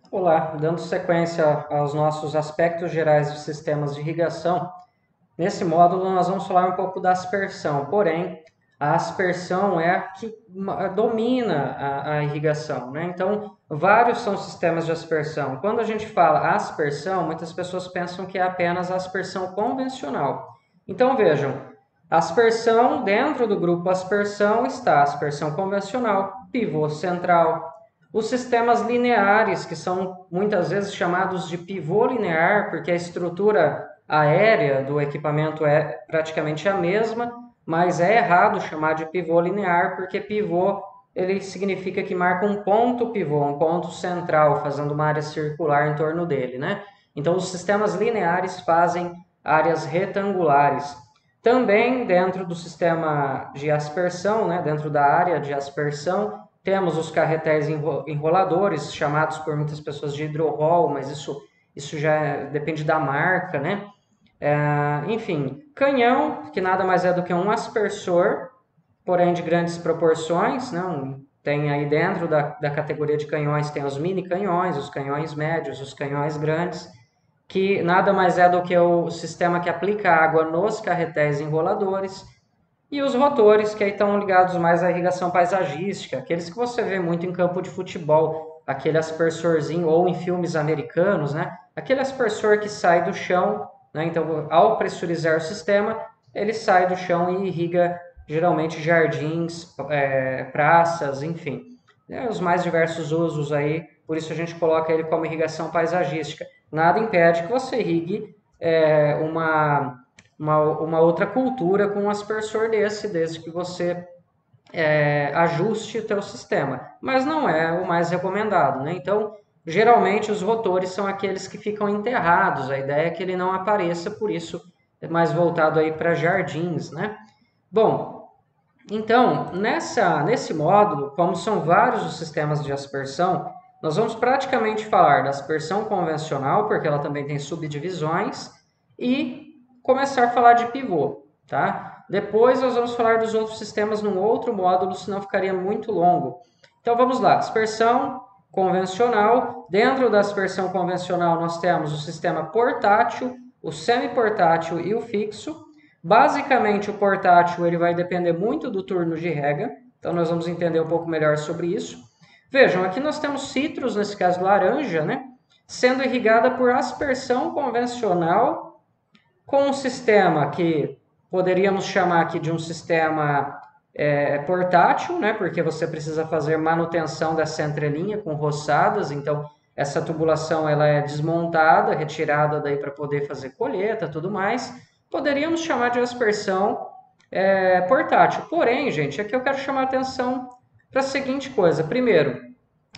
Olá, dando sequência aos nossos aspectos gerais dos sistemas de irrigação, nesse módulo nós vamos falar um pouco da aspersão, porém, a aspersão é a que domina a irrigação, né? Então, vários são sistemas de aspersão. Quando a gente fala aspersão, muitas pessoas pensam que é apenas a aspersão convencional. Então, vejam, aspersão, dentro do grupo aspersão está a aspersão convencional, pivô central, os sistemas lineares, que são muitas vezes chamados de pivô linear, porque a estrutura aérea do equipamento é praticamente a mesma, mas é errado chamar de pivô linear, porque pivô ele significa que marca um ponto pivô, um ponto central, fazendo uma área circular em torno dele, né? Então, os sistemas lineares fazem áreas retangulares. Também dentro do sistema de aspersão, né, dentro da área de aspersão, temos os carretéis enroladores, chamados por muitas pessoas de hidrorol, mas isso já depende da marca, né? Enfim, canhão, que nada mais é do que um aspersor, porém de grandes proporções, não? Tem aí dentro da categoria de canhões, tem os mini canhões, os canhões médios, os canhões grandes, que nada mais é do que o sistema que aplica água nos carretéis enroladores, e os rotores, que aí estão ligados mais à irrigação paisagística, aqueles que você vê muito em campo de futebol, aquele aspersorzinho, ou em filmes americanos, né? Aquele aspersor que sai do chão, né? Então, ao pressurizar o sistema, ele sai do chão e irriga geralmente jardins, praças, enfim. Os mais diversos usos aí, por isso a gente coloca ele como irrigação paisagística. Nada impede que você irrigue uma outra cultura com um aspersor desse, desde que você ajuste o teu sistema. Mas não é o mais recomendado, né? Então, geralmente os rotores são aqueles que ficam enterrados. A ideia é que ele não apareça, por isso é mais voltado aí para jardins, né? Bom, então, nesse módulo, como são vários os sistemas de aspersão, nós vamos praticamente falar da aspersão convencional, porque ela também tem subdivisões, e começar a falar de pivô, tá? Depois nós vamos falar dos outros sistemas num outro módulo, senão ficaria muito longo. Então vamos lá, aspersão convencional. Dentro da aspersão convencional nós temos o sistema portátil, o semiportátil e o fixo. Basicamente, o portátil ele vai depender muito do turno de rega, então nós vamos entender um pouco melhor sobre isso. Vejam, aqui nós temos citros, nesse caso laranja, né, sendo irrigada por aspersão convencional com um sistema que poderíamos chamar aqui de um sistema portátil, né, porque você precisa fazer manutenção dessa entrelinha com roçadas, então essa tubulação ela é desmontada, retirada daí para poder fazer colheita, tudo mais. Poderíamos chamar de aspersão portátil. Porém, gente, aqui eu quero chamar a atenção para a seguinte coisa. Primeiro,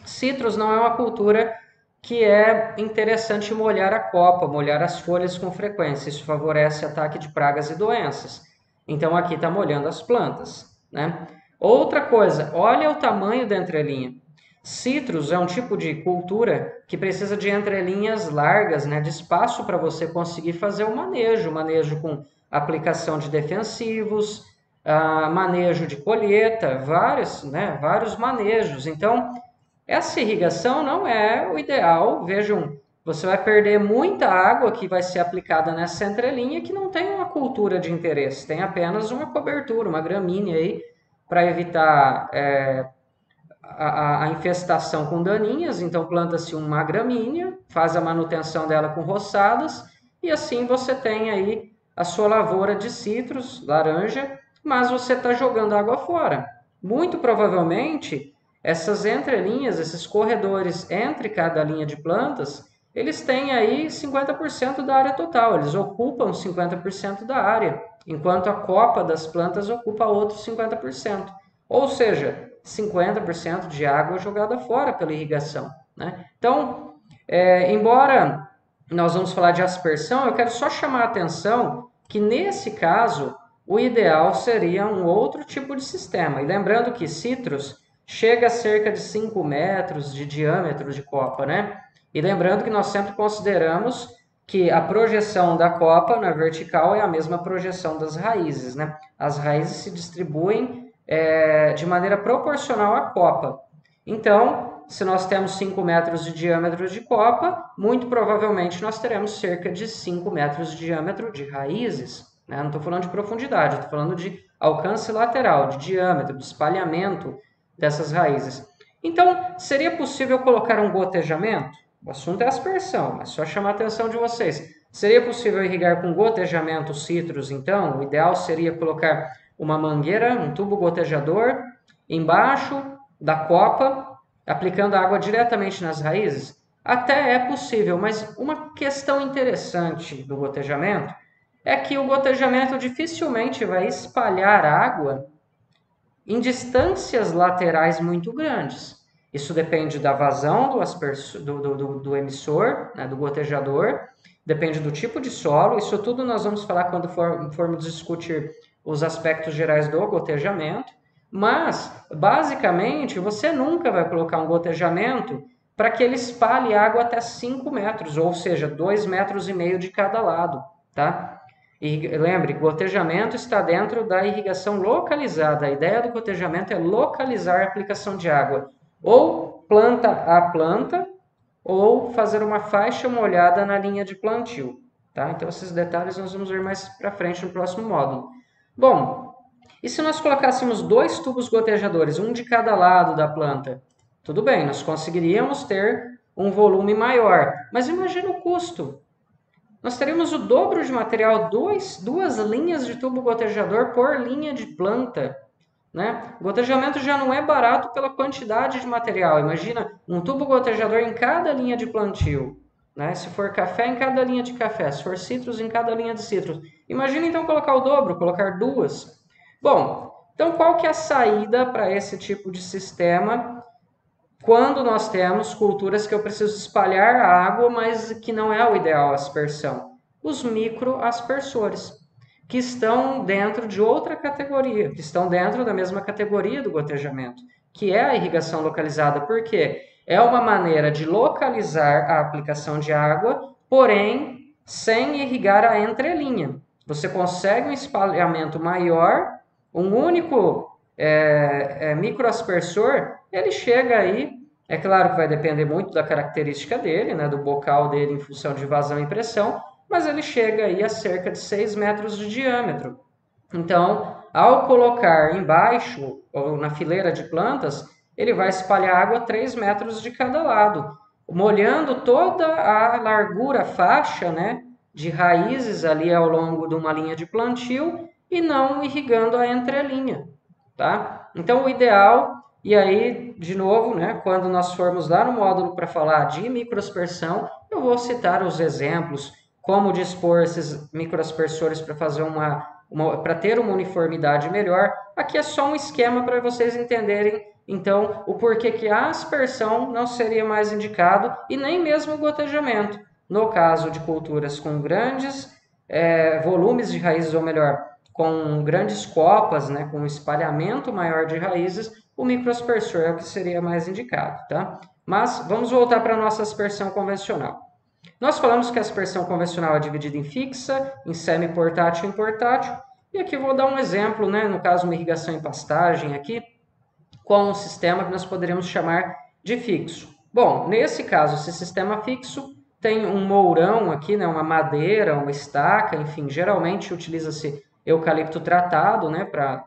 citros não é uma cultura que é interessante molhar a copa, molhar as folhas com frequência. Isso favorece ataque de pragas e doenças. Então aqui está molhando as plantas, né? Outra coisa, olha o tamanho da entrelinha. Citros é um tipo de cultura que precisa de entrelinhas largas, né, de espaço para você conseguir fazer o manejo com aplicação de defensivos, manejo de colheita, vários manejos. Então, essa irrigação não é o ideal. Vejam, você vai perder muita água que vai ser aplicada nessa entrelinha que não tem uma cultura de interesse, tem apenas uma cobertura, uma gramínea aí para evitar a infestação com daninhas. Então planta-se uma gramínea, faz a manutenção dela com roçadas e assim você tem aí a sua lavoura de citros, laranja, mas você está jogando água fora. Muito provavelmente essas entrelinhas, esses corredores entre cada linha de plantas, eles têm aí 50% da área total, eles ocupam 50% da área, enquanto a copa das plantas ocupa outros 50%. Ou seja, 50% de água jogada fora pela irrigação, né? Então, embora nós vamos falar de aspersão, eu quero só chamar a atenção que nesse caso o ideal seria um outro tipo de sistema. E lembrando que citros chega a cerca de 5 metros de diâmetro de copa, né? E lembrando que nós sempre consideramos que a projeção da copa na vertical é a mesma projeção das raízes, né? As raízes se distribuem de maneira proporcional à copa. Então, se nós temos 5 metros de diâmetro de copa, muito provavelmente nós teremos cerca de 5 metros de diâmetro de raízes, né? Não estou falando de profundidade, estou falando de alcance lateral, de diâmetro, de espalhamento dessas raízes. Então, seria possível colocar um gotejamento? O assunto é aspersão, mas só chamar a atenção de vocês. Seria possível irrigar com gotejamento citros, então? O ideal seria colocar uma mangueira, um tubo gotejador, embaixo da copa, aplicando água diretamente nas raízes? Até é possível, mas uma questão interessante do gotejamento é que o gotejamento dificilmente vai espalhar água em distâncias laterais muito grandes. Isso depende da vazão do emissor, né, do gotejador, depende do tipo de solo. Isso tudo nós vamos falar quando formos discutir os aspectos gerais do gotejamento. Mas, basicamente, você nunca vai colocar um gotejamento para que ele espalhe água até 5 metros, ou seja, 2,5 metros de cada lado, tá? E lembre, gotejamento está dentro da irrigação localizada. A ideia do gotejamento é localizar a aplicação de água, ou planta a planta, ou fazer uma faixa molhada na linha de plantio. Tá? Então, esses detalhes nós vamos ver mais para frente no próximo módulo. Bom, e se nós colocássemos 2 tubos gotejadores, um de cada lado da planta? Tudo bem, nós conseguiríamos ter um volume maior, mas imagina o custo. Nós teríamos o dobro de material, duas linhas de tubo gotejador por linha de planta. Né? O gotejamento já não é barato pela quantidade de material. Imagina um tubo gotejador em cada linha de plantio. Né? Se for café, em cada linha de café. Se for citros, em cada linha de citros. Imagina então colocar o dobro, colocar 2. Bom, então qual que é a saída para esse tipo de sistema quando nós temos culturas que eu preciso espalhar a água, mas que não é o ideal a aspersão? Os microaspersores, que estão dentro de outra categoria, que estão dentro da mesma categoria do gotejamento, que é a irrigação localizada. Por quê? É uma maneira de localizar a aplicação de água, porém sem irrigar a entrelinha. Você consegue um espalhamento maior, um único microaspersor, ele chega aí, é claro que vai depender muito da característica dele, né, do bocal dele em função de vazão e pressão, mas ele chega aí a cerca de 6 metros de diâmetro. Então, ao colocar embaixo, ou na fileira de plantas, ele vai espalhar água 3 metros de cada lado, molhando toda a largura, faixa, né, de raízes ali ao longo de uma linha de plantio e não irrigando a entrelinha. Tá? Então, o ideal, e aí, de novo, né, quando nós formos lá no módulo para falar de microaspersão, eu vou citar os exemplos, como dispor esses microaspersores para fazer para ter uma uniformidade melhor. Aqui é só um esquema para vocês entenderem, então, o porquê que a aspersão não seria mais indicado e nem mesmo o gotejamento. No caso de culturas com grandes volumes de raízes, ou melhor, com grandes copas, né, com um espalhamento maior de raízes, o microaspersor é o que seria mais indicado, tá? Mas vamos voltar para a nossa aspersão convencional. Nós falamos que a aspersão convencional é dividida em fixa, em semi-portátil e em portátil. E aqui eu vou dar um exemplo, né, no caso uma irrigação em pastagem aqui, com um sistema que nós poderíamos chamar de fixo. Bom, nesse caso, esse sistema fixo tem um mourão aqui, né, uma madeira, uma estaca, enfim, geralmente utiliza-se eucalipto tratado, né, para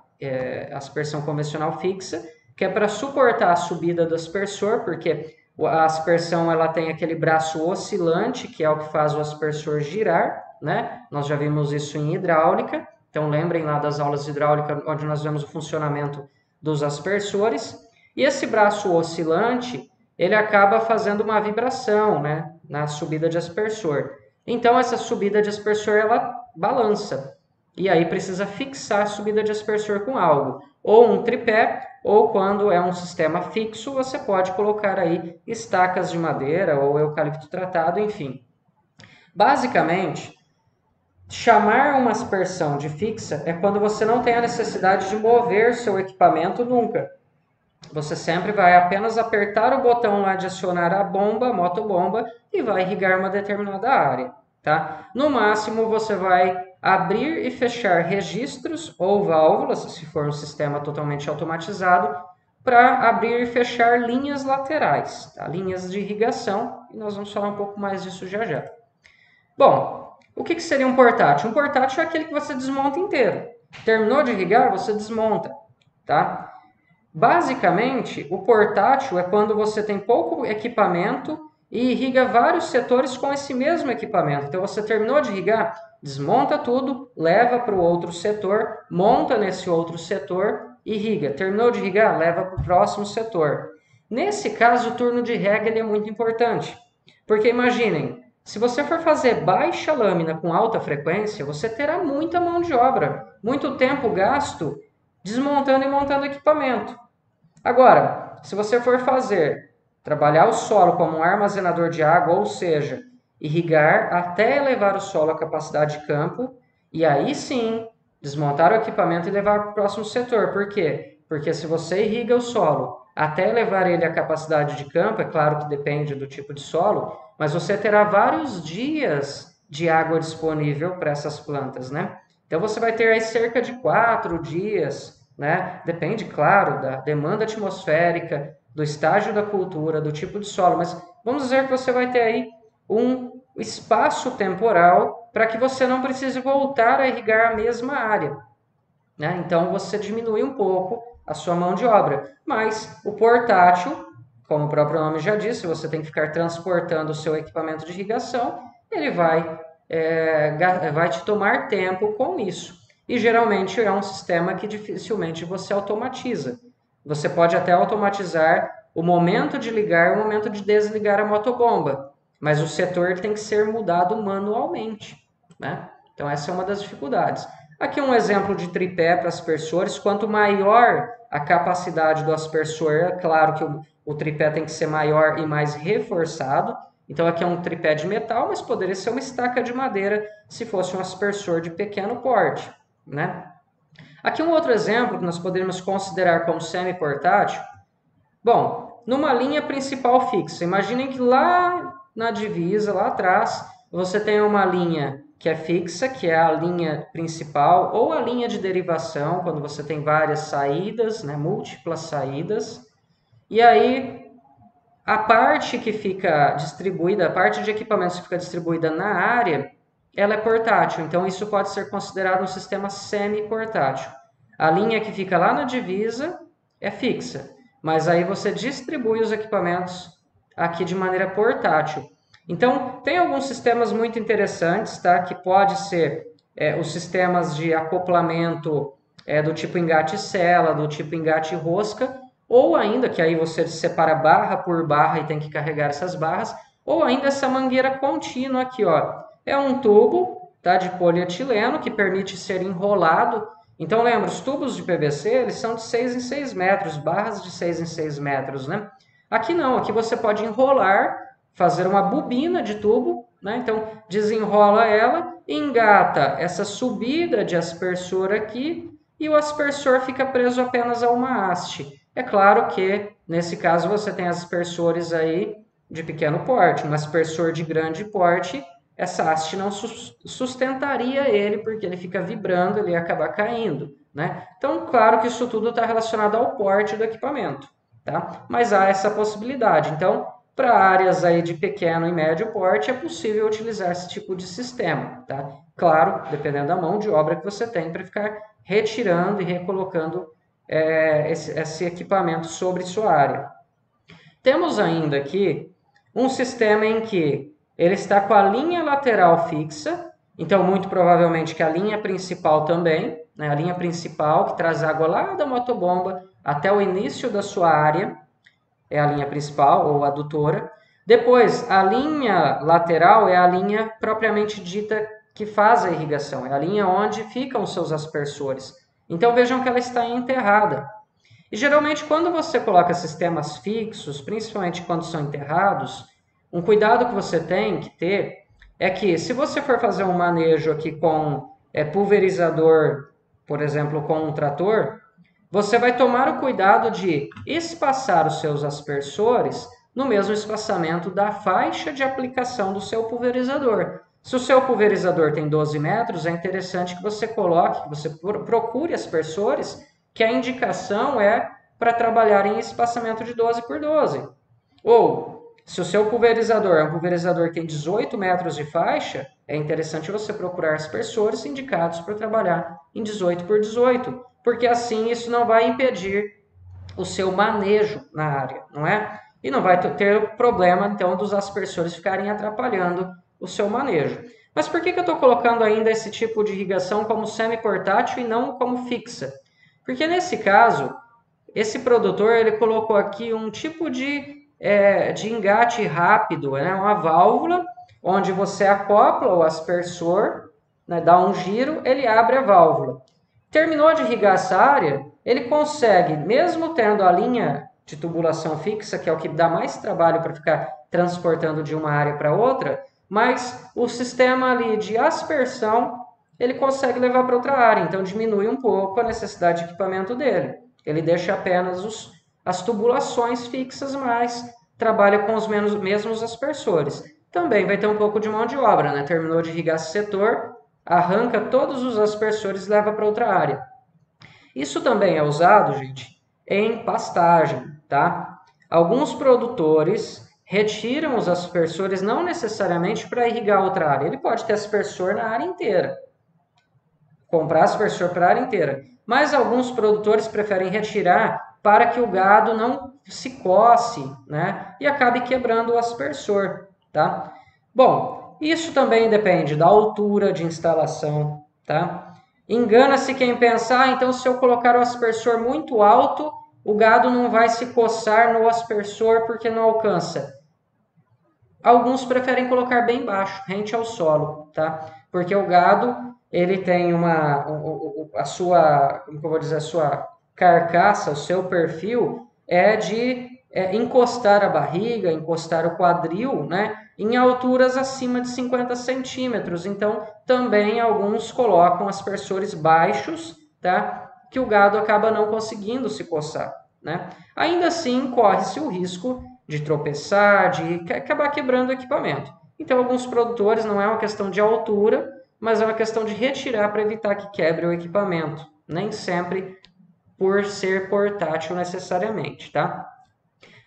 aspersão convencional fixa, que é para suportar a subida do aspersor, porque a aspersão ela tem aquele braço oscilante, que é o que faz o aspersor girar, né? Nós já vimos isso em hidráulica, então lembrem lá das aulas de hidráulica, onde nós vemos o funcionamento dos aspersores. E esse braço oscilante, ele acaba fazendo uma vibração, né, na subida de aspersor. Então, essa subida de aspersor, ela balança. E aí precisa fixar a subida de aspersor com algo. Ou um tripé, ou quando é um sistema fixo, você pode colocar aí estacas de madeira ou eucalipto tratado, enfim. Basicamente, chamar uma aspersão de fixa é quando você não tem a necessidade de mover seu equipamento nunca. Você sempre vai apenas apertar o botão lá de acionar a bomba, a motobomba, e vai irrigar uma determinada área. Tá? No máximo, você vai abrir e fechar registros ou válvulas, se for um sistema totalmente automatizado, para abrir e fechar linhas laterais, tá? Linhas de irrigação, e nós vamos falar um pouco mais disso já já. Bom, o que seria um portátil? Um portátil é aquele que você desmonta inteiro. Terminou de irrigar, você desmonta, tá? Basicamente, o portátil é quando você tem pouco equipamento e irriga vários setores com esse mesmo equipamento. Então, você terminou de irrigar, desmonta tudo, leva para o outro setor, monta nesse outro setor, irriga. Terminou de irrigar, leva para o próximo setor. Nesse caso, o turno de rega ele é muito importante. Porque imaginem, se você for fazer baixa lâmina com alta frequência, você terá muita mão de obra, muito tempo gasto desmontando e montando equipamento. Agora, se você for trabalhar o solo como um armazenador de água, ou seja, irrigar até elevar o solo à capacidade de campo, e aí sim, desmontar o equipamento e levar para o próximo setor. Por quê? Porque se você irriga o solo até elevar ele à capacidade de campo, é claro que depende do tipo de solo, mas você terá vários dias de água disponível para essas plantas, né? Então você vai ter aí cerca de 4 dias, né? Depende, claro, da demanda atmosférica, do estágio da cultura, do tipo de solo, mas vamos dizer que você vai ter aí um espaço temporal para que você não precise voltar a irrigar a mesma área, né? Então você diminui um pouco a sua mão de obra, mas o portátil, como o próprio nome já disse, você tem que ficar transportando o seu equipamento de irrigação, ele vai te tomar tempo com isso. E geralmente é um sistema que dificilmente você automatiza. Você pode até automatizar o momento de ligar e o momento de desligar a motobomba, mas o setor tem que ser mudado manualmente, né? Então essa é uma das dificuldades. Aqui um exemplo de tripé para aspersores. Quanto maior a capacidade do aspersor, é claro que o tripé tem que ser maior e mais reforçado. Então aqui é um tripé de metal, mas poderia ser uma estaca de madeira se fosse um aspersor de pequeno porte, né? Aqui um outro exemplo que nós poderíamos considerar como semi-portátil. Bom, numa linha principal fixa, imaginem que lá na divisa, lá atrás, você tem uma linha que é fixa, que é a linha principal, ou a linha de derivação, quando você tem várias saídas, né, múltiplas saídas. E aí, a parte que fica distribuída, a parte de equipamentos que fica distribuída na área, ela é portátil. Então, isso pode ser considerado um sistema semi-portátil. A linha que fica lá na divisa é fixa, mas aí você distribui os equipamentos aqui de maneira portátil. Então, tem alguns sistemas muito interessantes, tá? Que pode ser os sistemas de acoplamento do tipo engate-sela, do tipo engate-rosca, ou ainda, que aí você separa barra por barra e tem que carregar essas barras, ou ainda essa mangueira contínua aqui, ó. É um tubo, tá, de polietileno que permite ser enrolado. Então, lembra, os tubos de PVC, eles são de 6 em 6 metros, barras de 6 em 6 metros, né? Aqui não, aqui você pode enrolar, fazer uma bobina de tubo, né? Então, desenrola ela, engata essa subida de aspersor aqui e o aspersor fica preso apenas a uma haste. É claro que, nesse caso, você tem aspersores aí de pequeno porte. Um aspersor de grande porte, essa haste não sustentaria ele, porque ele fica vibrando, ele ia acabar caindo, né? Então, claro que isso tudo está relacionado ao porte do equipamento, tá? Mas há essa possibilidade. Então, para áreas aí de pequeno e médio porte, é possível utilizar esse tipo de sistema, tá? Claro, dependendo da mão de obra que você tem para ficar retirando e recolocando esse equipamento sobre sua área. Temos ainda aqui um sistema em que ele está com a linha lateral fixa, então muito provavelmente que a linha principal também, né? A linha principal que traz água lá da motobomba até o início da sua área, é a linha principal ou adutora. Depois, a linha lateral é a linha propriamente dita que faz a irrigação, é a linha onde ficam os seus aspersores. Então vejam que ela está enterrada. E geralmente quando você coloca sistemas fixos, principalmente quando são enterrados, um cuidado que você tem que ter é que se você for fazer um manejo aqui com pulverizador, por exemplo, com um trator, você vai tomar o cuidado de espaçar os seus aspersores no mesmo espaçamento da faixa de aplicação do seu pulverizador. Se o seu pulverizador tem 12 metros, é interessante que você coloque, que você procure aspersores, que a indicação é para trabalhar em espaçamento de 12 por 12. Ou, se o seu pulverizador é um pulverizador que tem 18 metros de faixa, é interessante você procurar aspersores indicados para trabalhar em 18 por 18, porque assim isso não vai impedir o seu manejo na área, não é? E não vai ter o problema, então, dos aspersores ficarem atrapalhando o seu manejo. Mas por que eu estou colocando ainda esse tipo de irrigação como semi-portátil e não como fixa? Porque nesse caso, esse produtor ele colocou aqui um tipo de engate rápido, né? Uma válvula onde você acopla o aspersor, né? Dá um giro, ele abre a válvula. Terminou de irrigar essa área, ele consegue, mesmo tendo a linha de tubulação fixa, que é o que dá mais trabalho para ficar transportando de uma área para outra, mas o sistema ali de aspersão, ele consegue levar para outra área, então diminui um pouco a necessidade de equipamento dele. Ele deixa apenas as tubulações fixas, mas trabalha com os mesmos aspersores. Também vai ter um pouco de mão de obra, né? Terminou de irrigar esse setor, arranca todos os aspersores e leva para outra área. Isso também é usado, gente, em pastagem, tá? Alguns produtores retiram os aspersores não necessariamente para irrigar outra área. Ele pode ter aspersor na área inteira, comprar aspersor para a área inteira. Mas alguns produtores preferem retirar para que o gado não se coce, né? E acabe quebrando o aspersor, tá? Bom, isso também depende da altura de instalação, tá? Engana-se quem pensar, então se eu colocar o aspersor muito alto, o gado não vai se coçar no aspersor porque não alcança. Alguns preferem colocar bem baixo, rente ao solo, tá? Porque o gado, ele tem a sua, como que eu vou dizer, a sua carcaça, o seu perfil é de encostar a barriga, encostar o quadril, né? Em alturas acima de 50 centímetros. Então, também alguns colocam aspersores baixos, tá? Que o gado acaba não conseguindo se coçar, né? Ainda assim, corre-se o risco de tropeçar, de acabar quebrando o equipamento. Então, alguns produtores não é uma questão de altura, mas é uma questão de retirar para evitar que quebre o equipamento. Nem sempre por ser portátil necessariamente, tá?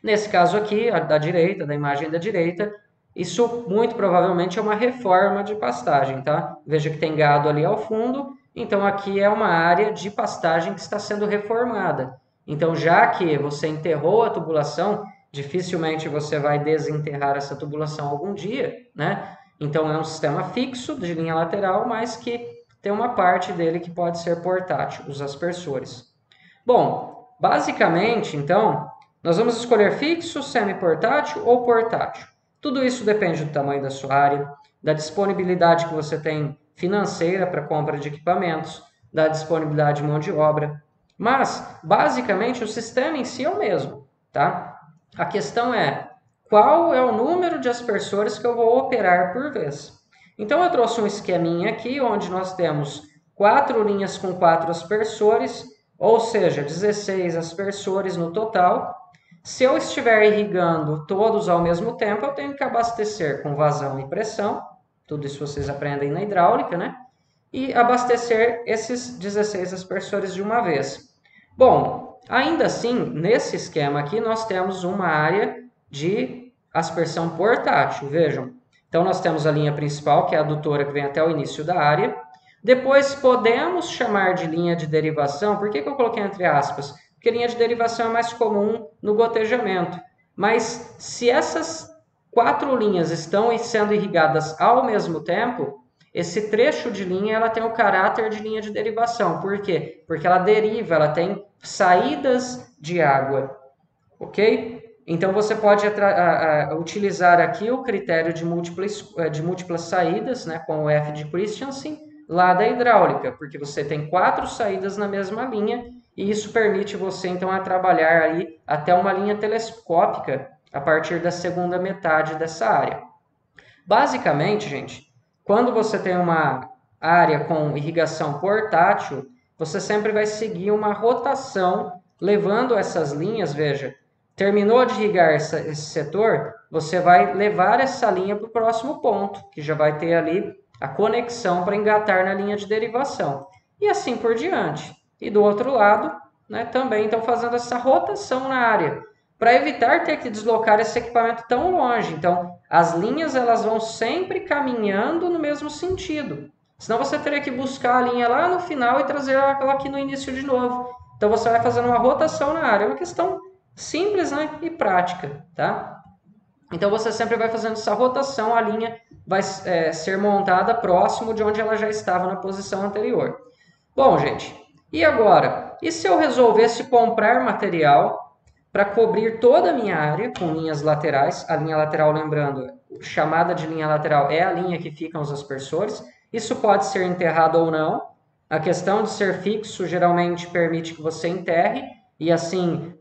Nesse caso aqui, da direita, da imagem da direita, isso muito provavelmente é uma reforma de pastagem, tá? Veja que tem gado ali ao fundo, então aqui é uma área de pastagem que está sendo reformada. Então, já que você enterrou a tubulação, dificilmente você vai desenterrar essa tubulação algum dia, né? Então, é um sistema fixo de linha lateral, mas que tem uma parte dele que pode ser portátil, os aspersores. Bom, basicamente, então, nós vamos escolher fixo, semi-portátil ou portátil. Tudo isso depende do tamanho da sua área, da disponibilidade que você tem financeira para compra de equipamentos, da disponibilidade de mão de obra. Mas, basicamente, o sistema em si é o mesmo, tá? A questão é, qual é o número de aspersores que eu vou operar por vez? Então, eu trouxe um esqueminha aqui, onde nós temos 4 linhas com 4 aspersores, ou seja, 16 aspersores no total. Se eu estiver irrigando todos ao mesmo tempo, eu tenho que abastecer com vazão e pressão, tudo isso vocês aprendem na hidráulica, né? E abastecer esses 16 aspersores de uma vez. Bom, ainda assim, nesse esquema aqui, nós temos uma área de aspersão portátil, vejam. Então, nós temos a linha principal, que é a adutora que vem até o início da área. Depois, podemos chamar de linha de derivação. Por que eu coloquei entre aspas? Porque linha de derivação é mais comum no gotejamento. Mas, se essas 4 linhas estão sendo irrigadas ao mesmo tempo, esse trecho de linha ela tem o caráter de linha de derivação. Por quê? Porque ela deriva, ela tem saídas de água, ok? Então, você pode utilizar aqui o critério de múltiplas saídas, né, com o F de Christensen, lá da hidráulica, porque você tem 4 saídas na mesma linha, e isso permite você, então, a trabalhar aí até uma linha telescópica a partir da segunda metade dessa área. Basicamente, gente, quando você tem uma área com irrigação portátil, você sempre vai seguir uma rotação, levando essas linhas, veja, terminou de irrigar esse setor, você vai levar essa linha para o próximo ponto, que já vai ter ali a conexão para engatar na linha de derivação. E assim por diante. E do outro lado, né, também estão fazendo essa rotação na área, para evitar ter que deslocar esse equipamento tão longe. Então, as linhas elas vão sempre caminhando no mesmo sentido. Senão você teria que buscar a linha lá no final e trazer ela aqui no início de novo. Então você vai fazendo uma rotação na área. É uma questão simples, né, e prática, tá? Então você sempre vai fazendo essa rotação, a linha vai ser montada próximo de onde ela já estava na posição anterior. Bom, gente, e agora? E se eu resolvesse comprar material para cobrir toda a minha área com linhas laterais? A linha lateral, lembrando, chamada de linha lateral é a linha que ficam os aspersores. Isso pode ser enterrado ou não. A questão de ser fixo geralmente permite que você enterre e assim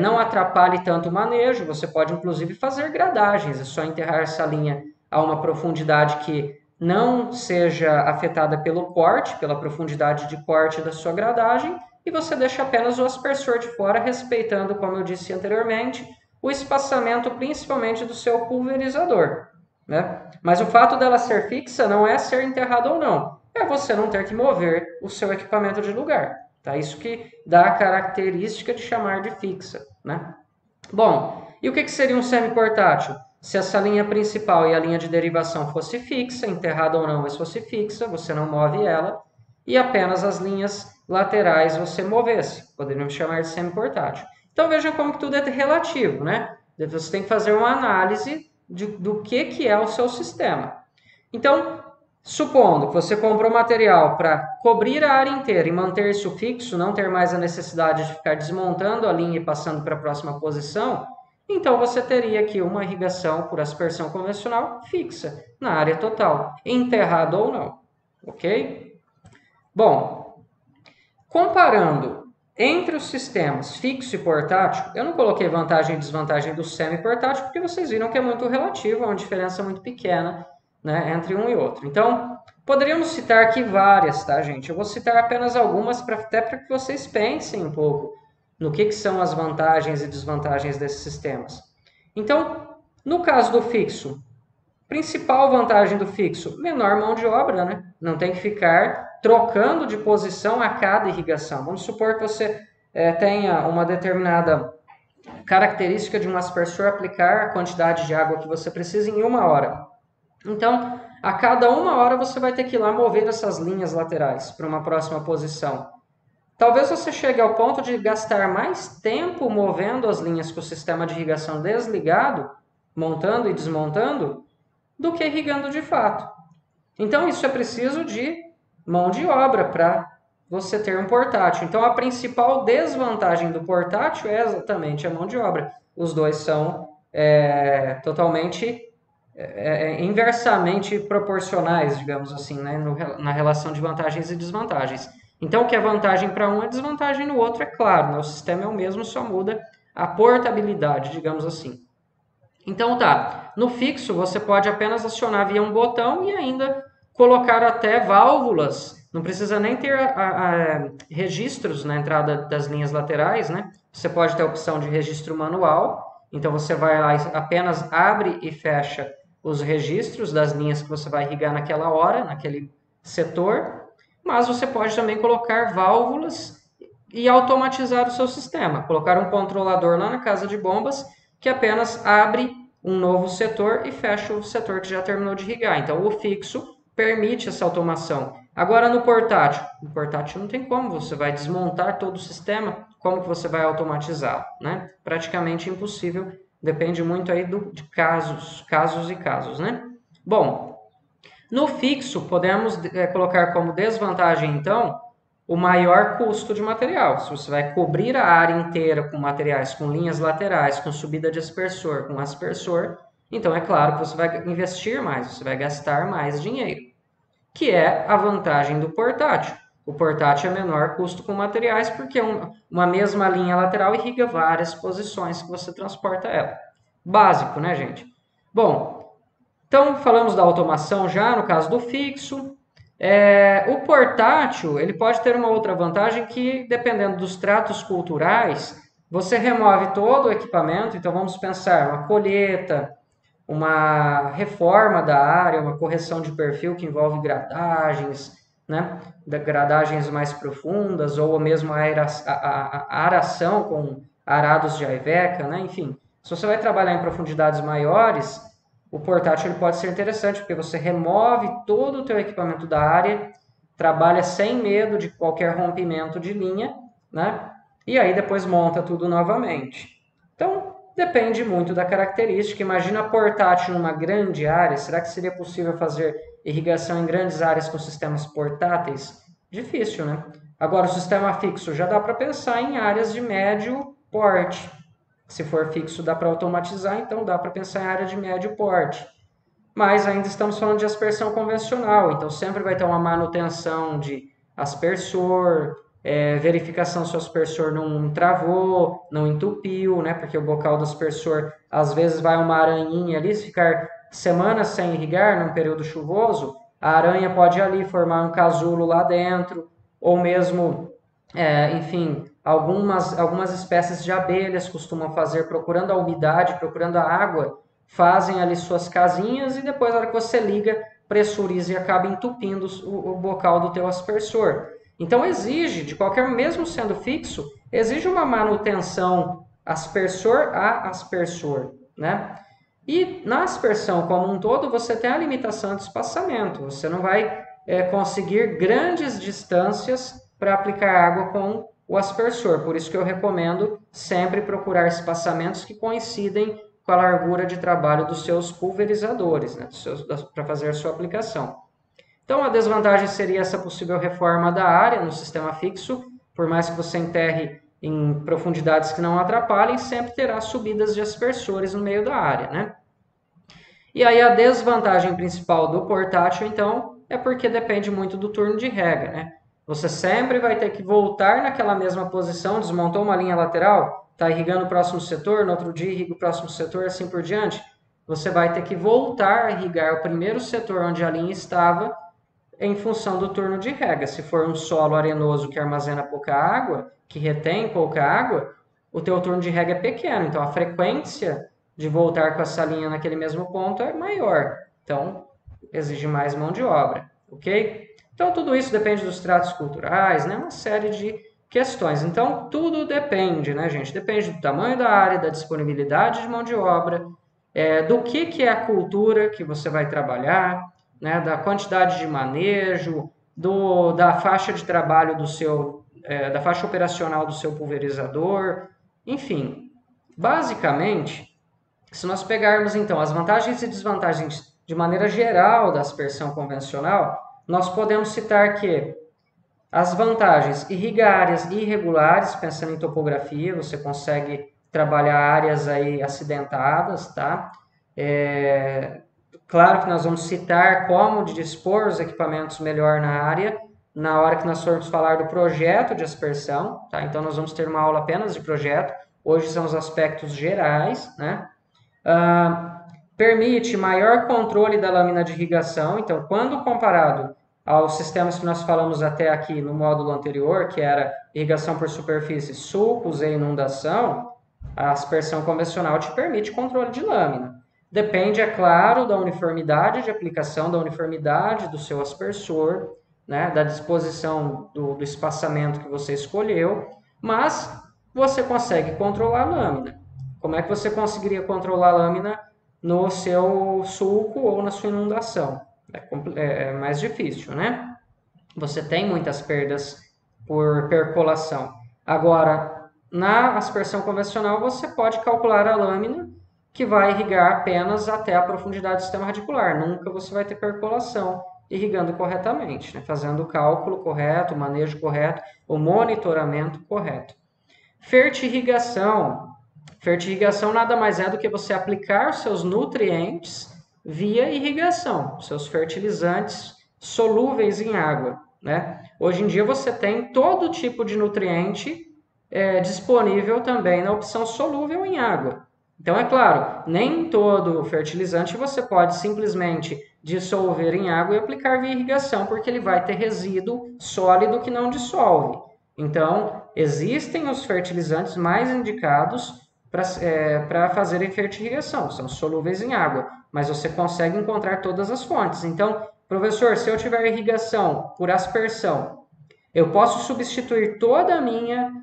não atrapalhe tanto o manejo. Você pode inclusive fazer gradagens, é só enterrar essa linha a uma profundidade que não seja afetada pelo corte, pela profundidade de corte da sua gradagem, e você deixa apenas o aspersor de fora, respeitando, como eu disse anteriormente, o espaçamento principalmente do seu pulverizador, né? Mas o fato dela ser fixa não é ser enterrada ou não, é você não ter que mover o seu equipamento de lugar. Tá? Isso que dá a característica de chamar de fixa, né? Bom, e o que seria um semi-portátil? Se essa linha principal e a linha de derivação fosse fixa, enterrada ou não, mas fosse fixa, você não move ela, e apenas as linhas laterais você movesse. Poderíamos chamar de semi-portátil. Então vejam como que tudo é relativo, né? Você tem que fazer uma análise do que é o seu sistema. Então, supondo que você comprou material para cobrir a área inteira e manter isso fixo, não ter mais a necessidade de ficar desmontando a linha e passando para a próxima posição, então você teria aqui uma irrigação por aspersão convencional fixa na área total, enterrado ou não, ok? Bom, comparando entre os sistemas fixo e portátil, eu não coloquei vantagem e desvantagem do semi-portátil porque vocês viram que é muito relativo, é uma diferença muito pequena, né, entre um e outro. Então, poderíamos citar aqui várias, tá, gente? Eu vou citar apenas algumas até para que vocês pensem um pouco no que são as vantagens e desvantagens desses sistemas. Então, no caso do fixo, principal vantagem do fixo, menor mão de obra, né? Não tem que ficar trocando de posição a cada irrigação. Vamos supor que você tenha uma determinada característica de um aspersor aplicar a quantidade de água que você precisa em 1 hora. Então, a cada 1 hora você vai ter que ir lá mover essas linhas laterais para uma próxima posição. Talvez você chegue ao ponto de gastar mais tempo movendo as linhas com o sistema de irrigação desligado, montando e desmontando, do que irrigando de fato. Então, isso é preciso de mão de obra para você ter um portátil. Então, a principal desvantagem do portátil é exatamente a mão de obra. Os dois são totalmente inversamente proporcionais, digamos assim, né, na relação de vantagens e desvantagens. Então, o que é vantagem para um é desvantagem no outro, é claro, né? O sistema é o mesmo, só muda a portabilidade, digamos assim. Então tá, no fixo você pode apenas acionar via um botão e ainda colocar até válvulas. Não precisa nem ter registros na entrada das linhas laterais, né? Você pode ter a opção de registro manual. Então você vai lá e apenas abre e fecha os registros das linhas que você vai irrigar naquela hora, naquele setor. Mas você pode também colocar válvulas e automatizar o seu sistema. Colocar um controlador lá na casa de bombas que apenas abre um novo setor e fecha o setor que já terminou de irrigar. Então, o fixo permite essa automação. Agora, no portátil não tem como, você vai desmontar todo o sistema, como que você vai automatizar, né? Praticamente impossível, depende muito aí de casos e casos, né? Bom, no fixo, podemos colocar como desvantagem, então, o maior custo de material. Se você vai cobrir a área inteira com materiais, com linhas laterais, com subida de aspersor, com aspersor, então é claro que você vai investir mais, você vai gastar mais dinheiro, que é a vantagem do portátil. O portátil é menor custo com materiais porque uma mesma linha lateral irriga várias posições que você transporta ela. Básico, né, gente? Bom, então falamos da automação já no caso do fixo. O portátil ele pode ter uma outra vantagem que, dependendo dos tratos culturais, você remove todo o equipamento. Então vamos pensar uma colheita, uma reforma da área, uma correção de perfil que envolve gradagens, né? Da gradagens mais profundas, ou mesmo a aração com arados de Iveca, né? Enfim, se você vai trabalhar em profundidades maiores, o portátil ele pode ser interessante, porque você remove todo o teu equipamento da área, trabalha sem medo de qualquer rompimento de linha, né? E aí depois monta tudo novamente. Então, depende muito da característica. Imagina portátil numa grande área, será que seria possível fazer irrigação em grandes áreas com sistemas portáteis? Difícil, né? Agora, o sistema fixo já dá para pensar em áreas de médio porte. Se for fixo, dá para automatizar, então dá para pensar em área de médio porte. Mas ainda estamos falando de aspersão convencional, então sempre vai ter uma manutenção de aspersor, verificação se o aspersor não travou, não entupiu, né? Porque o bocal do aspersor, às vezes vai uma aranhinha ali, se ficar semanas sem irrigar num período chuvoso, a aranha pode ali formar um casulo lá dentro, ou mesmo, enfim, algumas espécies de abelhas costumam fazer procurando a umidade, procurando a água, fazem ali suas casinhas e depois, na hora que você liga, pressuriza e acaba entupindo o bocal do teu aspersor. Então exige, de qualquer, mesmo sendo fixo, exige uma manutenção aspersor a aspersor, né? E na aspersão como um todo, você tem a limitação de espaçamento. Você não vai conseguir grandes distâncias para aplicar água com o aspersor. Por isso que eu recomendo sempre procurar espaçamentos que coincidem com a largura de trabalho dos seus pulverizadores, né, para fazer a sua aplicação. Então, a desvantagem seria essa possível reforma da área no sistema fixo, por mais que você enterre em profundidades que não atrapalhem, sempre terá subidas de aspersores no meio da área, né? E aí a desvantagem principal do portátil, então, é porque depende muito do turno de rega, né? Você sempre vai ter que voltar naquela mesma posição, desmontou uma linha lateral, está irrigando o próximo setor, no outro dia irriga o próximo setor, assim por diante. Você vai ter que voltar a irrigar o primeiro setor onde a linha estava em função do turno de rega. Se for um solo arenoso que armazena pouca água, que retém pouca água, o teu turno de rega é pequeno, então a frequência de voltar com essa linha naquele mesmo ponto é maior. Então, exige mais mão de obra, ok? Então, tudo isso depende dos tratos culturais, né? Uma série de questões. Então, tudo depende, né, gente? Depende do tamanho da área, da disponibilidade de mão de obra, do que é a cultura que você vai trabalhar, né, da quantidade de manejo, da faixa de trabalho do seu, da faixa operacional do seu pulverizador, enfim, basicamente, se nós pegarmos então as vantagens e desvantagens de maneira geral da aspersão convencional, nós podemos citar que as vantagens, irrigar áreas irregulares, pensando em topografia, você consegue trabalhar áreas aí acidentadas, tá? Claro que nós vamos citar como dispor os equipamentos melhor na área, na hora que nós formos falar do projeto de aspersão, tá? Então nós vamos ter uma aula apenas de projeto, hoje são os aspectos gerais, né? Permite maior controle da lâmina de irrigação, então quando comparado aos sistemas que nós falamos até aqui no módulo anterior, que era irrigação por superfície, sulcos e inundação, a aspersão convencional te permite controle de lâmina. Depende, é claro, da uniformidade de aplicação, da uniformidade do seu aspersor, né, da disposição do espaçamento que você escolheu, mas você consegue controlar a lâmina. Como é que você conseguiria controlar a lâmina no seu sulco ou na sua inundação? É mais difícil, né? Você tem muitas perdas por percolação. Agora, na aspersão convencional, você pode calcular a lâmina que vai irrigar apenas até a profundidade do sistema radicular. Nunca você vai ter percolação irrigando corretamente, né? Fazendo o cálculo correto, o manejo correto, o monitoramento correto. Fertirrigação. Fertirrigação nada mais é do que você aplicar os seus nutrientes via irrigação, seus fertilizantes solúveis em água, né? Hoje em dia você tem todo tipo de nutriente disponível também na opção solúvel em água. Então, é claro, nem todo fertilizante você pode simplesmente dissolver em água e aplicar via irrigação, porque ele vai ter resíduo sólido que não dissolve. Então, existem os fertilizantes mais indicados para fazerem fertirrigação, são solúveis em água, mas você consegue encontrar todas as fontes. Então, Professor, se eu tiver irrigação por aspersão, eu posso substituir toda a minha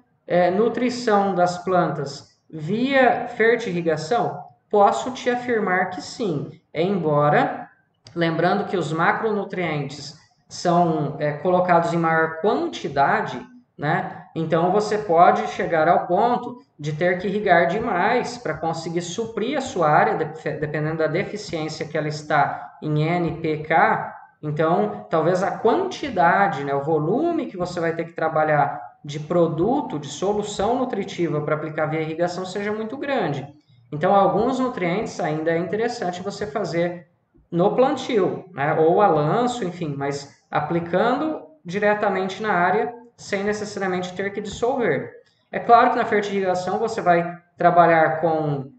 nutrição das plantas via fertirrigação? Posso te afirmar que sim, embora, lembrando que os macronutrientes são colocados em maior quantidade, né? Então você pode chegar ao ponto de ter que irrigar demais para conseguir suprir a sua área, dependendo da deficiência que ela está em NPK. Então, talvez a quantidade, né, o volume que você vai ter que trabalhar de produto, de solução nutritiva para aplicar via irrigação seja muito grande. Então, alguns nutrientes ainda é interessante você fazer no plantio, né, ou a lanço, enfim, mas aplicando diretamente na área, sem necessariamente ter que dissolver. É claro que na fertilização você vai trabalhar com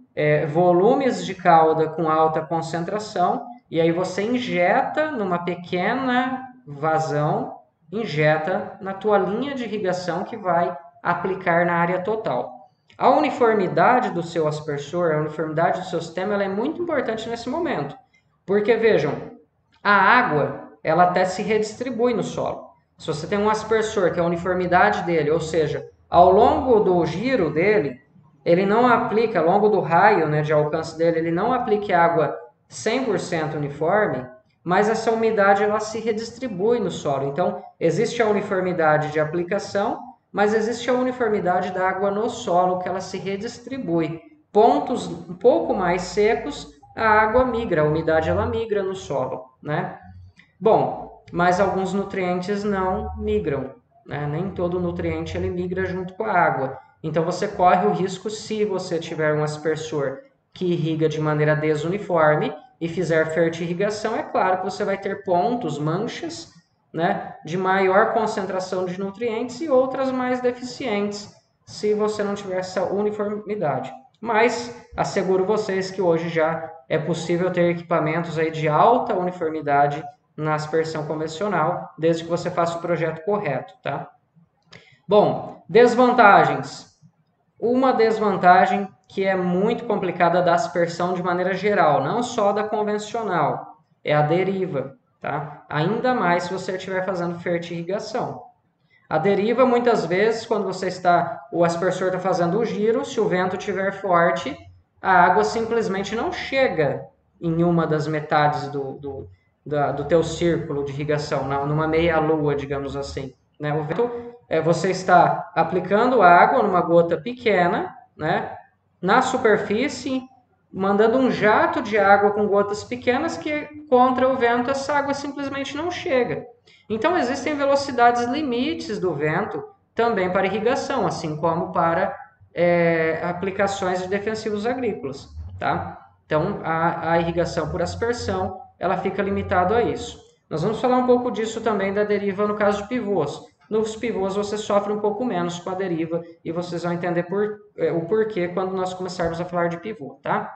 volumes de cauda com alta concentração, e aí você injeta numa pequena vazão, injeta na tua linha de irrigação que vai aplicar na área total. A uniformidade do seu aspersor, a uniformidade do seu sistema, ela é muito importante nesse momento. Porque, vejam, a água, ela até se redistribui no solo. Se você tem um aspersor, que é a uniformidade dele, ou seja, ao longo do giro dele, ele não aplica, ao longo do raio, né, de alcance dele, ele não aplica água 100% uniforme, mas essa umidade ela se redistribui no solo. Então, existe a uniformidade de aplicação, mas existe a uniformidade da água no solo, que ela se redistribui. Pontos um pouco mais secos, a água migra, a umidade ela migra no solo, né? Bom, mas alguns nutrientes não migram, né? Nem todo nutriente ele migra junto com a água. Então você corre o risco, se você tiver um aspersor que irriga de maneira desuniforme e fizer fertirrigação, é claro que você vai ter pontos, manchas, né, de maior concentração de nutrientes e outras mais deficientes, se você não tiver essa uniformidade. Mas asseguro vocês que hoje já é possível ter equipamentos aí de alta uniformidade na aspersão convencional, desde que você faça o projeto correto, tá? Bom, desvantagens. Uma desvantagem que é muito complicada da aspersão de maneira geral, não só da convencional, é a deriva, tá? Ainda mais se você estiver fazendo fertirrigação. A deriva, muitas vezes, quando o aspersor está fazendo o giro, se o vento estiver forte, a água simplesmente não chega em uma das metades do teu círculo de irrigação, numa meia-lua, digamos assim. Né? O vento, você está aplicando água numa gota pequena, né? Na superfície, mandando um jato de água com gotas pequenas que, contra o vento, essa água simplesmente não chega. Então, existem velocidades limites do vento também para irrigação, assim como para aplicações de defensivos agrícolas, tá? Então, a irrigação por aspersão, ela fica limitada a isso. Nós vamos falar um pouco disso também da deriva no caso de pivôs. Nos pivôs você sofre um pouco menos com a deriva e vocês vão entender o porquê quando nós começarmos a falar de pivô, tá?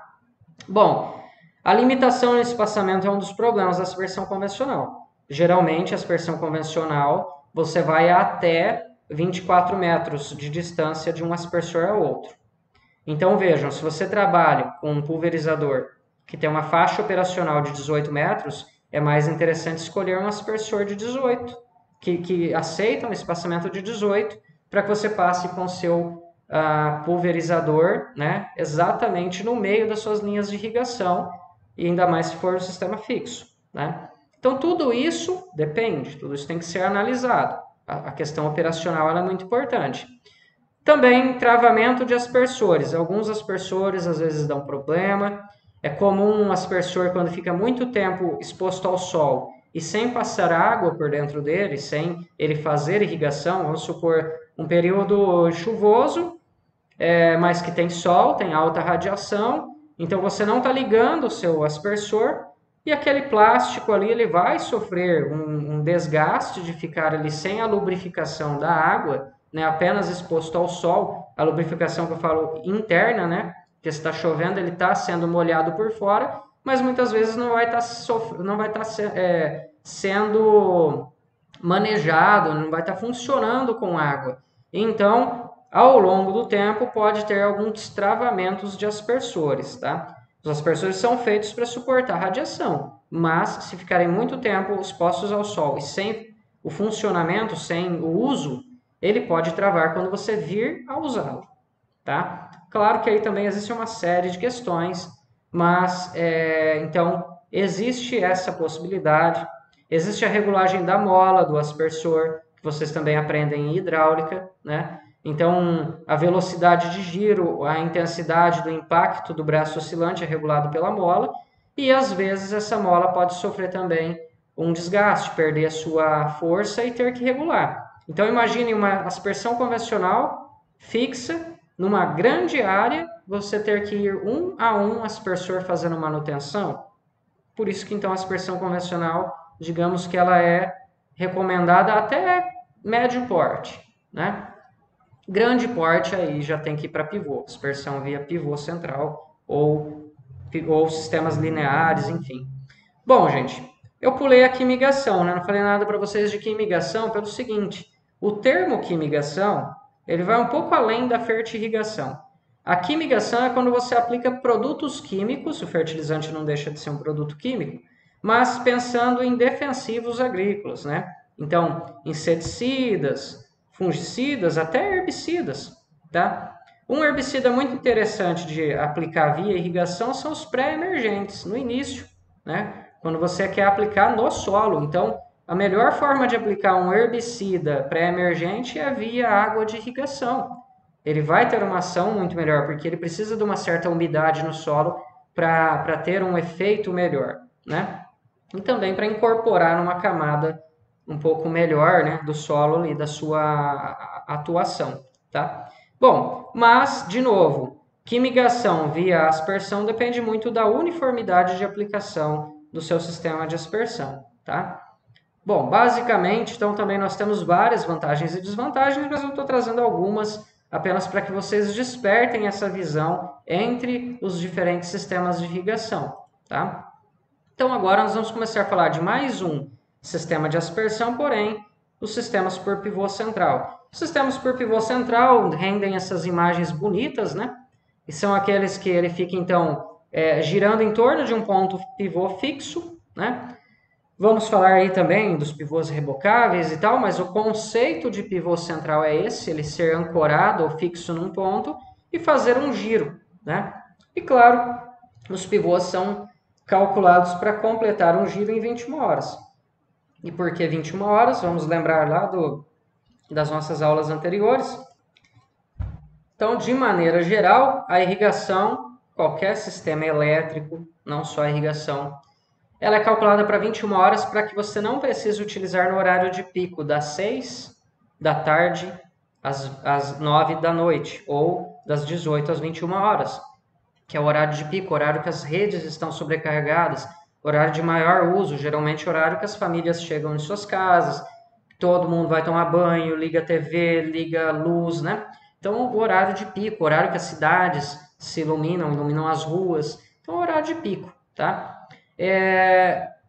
Bom, a limitação nesse espaçamento é um dos problemas da aspersão convencional. Geralmente, a aspersão convencional, você vai até 24 metros de distância de um aspersor ao outro. Então, vejam, se você trabalha com um pulverizador que tem uma faixa operacional de 18 metros, é mais interessante escolher um aspersor de 18, que aceita um espaçamento de 18, para que você passe com o seu pulverizador, né, exatamente no meio das suas linhas de irrigação, e ainda mais se for um sistema fixo, né? Então, tudo isso depende, tudo isso tem que ser analisado. A questão operacional ela é muito importante. Também travamento de aspersores. Alguns aspersores às vezes dão problema. É comum um aspersor, quando fica muito tempo exposto ao sol e sem passar água por dentro dele, sem ele fazer irrigação, vamos supor um período chuvoso, mas que tem sol, tem alta radiação, então você não está ligando o seu aspersor e aquele plástico ali ele vai sofrer um desgaste de ficar ali sem a lubrificação da água, né, apenas exposto ao sol, a lubrificação que eu falo interna, né, que está chovendo, ele está sendo molhado por fora, mas muitas vezes não vai estar sendo manejado, não vai estar funcionando com água. Então, ao longo do tempo, pode ter alguns travamentos de aspersores, tá? Os aspersores são feitos para suportar radiação. mas se ficarem muito tempo expostos ao sol e sem o funcionamento, sem o uso, ele pode travar quando você vir a usá-lo, tá? Claro que aí também existe uma série de questões, mas então existe essa possibilidade. Existe a regulagem da mola do aspersor, que vocês também aprendem em hidráulica, né? Então, a velocidade de giro, a intensidade do impacto do braço oscilante é regulado pela mola, e às vezes essa mola pode sofrer também um desgaste, perder a sua força e ter que regular. Então, imagine uma aspersão convencional fixa numa grande área, você ter que ir um a um aspersor fazendo manutenção. Por isso que então a aspersão convencional, digamos que ela é recomendada até médio porte, né? Grande porte aí já tem que ir para pivô, aspersão via pivô central ou sistemas lineares, enfim. Bom, gente, eu pulei a quimigação, né? Não falei nada para vocês de quimigação pelo seguinte, o termo quimigação, ele vai um pouco além da fertirrigação. A quimigação é quando você aplica produtos químicos, o fertilizante não deixa de ser um produto químico, mas pensando em defensivos agrícolas, né? Então, inseticidas, fungicidas, até herbicidas, tá? Um herbicida muito interessante de aplicar via irrigação são os pré-emergentes, no início, né? Quando você quer aplicar no solo. Então, a melhor forma de aplicar um herbicida pré-emergente é via água de irrigação. Ele vai ter uma ação muito melhor, porque ele precisa de uma certa umidade no solo para ter um efeito melhor, né? E também para incorporar numa camada um pouco melhor, né, do solo e da sua atuação, tá? Bom, mas, de novo, quimigação via aspersão depende muito da uniformidade de aplicação do seu sistema de aspersão, tá? Bom, basicamente, então também nós temos várias vantagens e desvantagens, mas eu estou trazendo algumas apenas para que vocês despertem essa visão entre os diferentes sistemas de irrigação, tá? Então agora nós vamos começar a falar de mais um sistema de aspersão, porém os sistemas por pivô central. Os sistemas por pivô central rendem essas imagens bonitas, né? E são aqueles que ele fica então girando em torno de um ponto pivô fixo, né? Vamos falar aí também dos pivôs rebocáveis e tal, mas o conceito de pivô central é esse, ele ser ancorado ou fixo num ponto e fazer um giro, né? E claro, os pivôs são calculados para completar um giro em 21 horas. E por que 21 horas? Vamos lembrar lá das nossas aulas anteriores. Então, de maneira geral, a irrigação, qualquer sistema elétrico, não só a irrigação, ela é calculada para 21 horas para que você não precise utilizar no horário de pico, das 6 da tarde às 9 da noite, ou das 18 às 21 horas, que é o horário de pico, horário que as redes estão sobrecarregadas, horário de maior uso, geralmente horário que as famílias chegam em suas casas, todo mundo vai tomar banho, liga a TV, liga a luz, né? Então, o horário de pico, horário que as cidades se iluminam as ruas, então, o horário de pico, tá?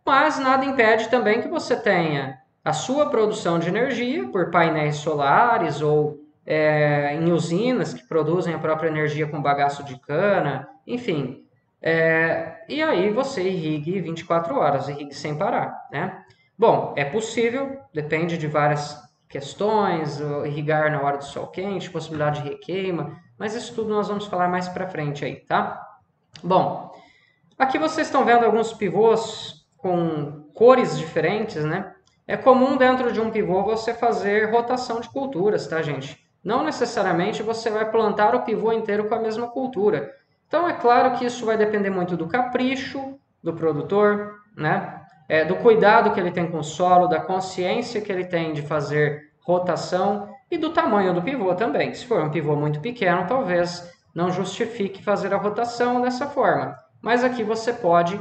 Mas nada impede também que você tenha a sua produção de energia por painéis solares ou em usinas que produzem a própria energia com bagaço de cana, enfim. E aí você irrigue 24 horas, irrigue sem parar, né? Bom, é possível, depende de várias questões, irrigar na hora do sol quente, possibilidade de requeima, mas isso tudo nós vamos falar mais para frente aí, tá? Bom, aqui vocês estão vendo alguns pivôs com cores diferentes, né? É comum dentro de um pivô você fazer rotação de culturas, tá, gente? Não necessariamente você vai plantar o pivô inteiro com a mesma cultura. Então, é claro que isso vai depender muito do capricho do produtor, né? Do cuidado que ele tem com o solo, da consciência que ele tem de fazer rotação e do tamanho do pivô também. Se for um pivô muito pequeno, talvez não justifique fazer a rotação dessa forma. Mas aqui você pode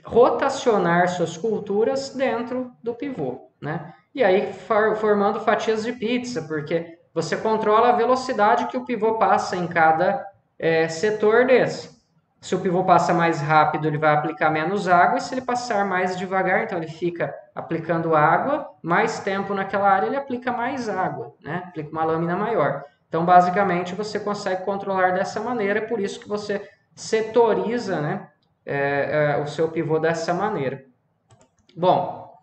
rotacionar suas culturas dentro do pivô, né? E aí formando fatias de pizza, porque você controla a velocidade que o pivô passa em cada setor desse. Se o pivô passa mais rápido, ele vai aplicar menos água, e se ele passar mais devagar, então ele fica aplicando água, mais tempo naquela área, ele aplica mais água, né? Aplica uma lâmina maior. Então, basicamente, você consegue controlar dessa maneira, por isso que você setoriza, né, o seu pivô dessa maneira. Bom,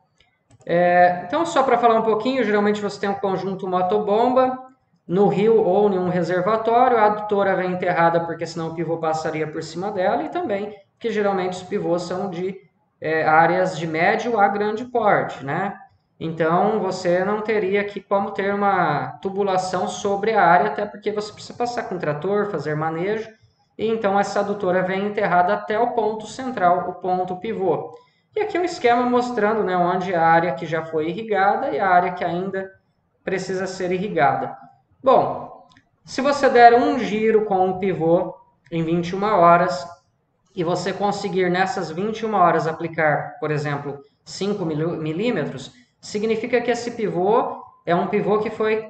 então só para falar um pouquinho, geralmente você tem um conjunto motobomba no rio ou em um reservatório, a adutora vem enterrada porque senão o pivô passaria por cima dela, e também que geralmente os pivôs são de áreas de médio a grande porte, né? Então você não teria aqui como ter uma tubulação sobre a área, até porque você precisa passar com trator, fazer manejo, e então essa adutora vem enterrada até o ponto central, o ponto pivô. E aqui um esquema mostrando, né, onde a área que já foi irrigada e a área que ainda precisa ser irrigada. Bom, se você der um giro com um pivô em 21 horas e você conseguir nessas 21 horas aplicar, por exemplo, 5 milímetros, significa que esse pivô é um pivô que foi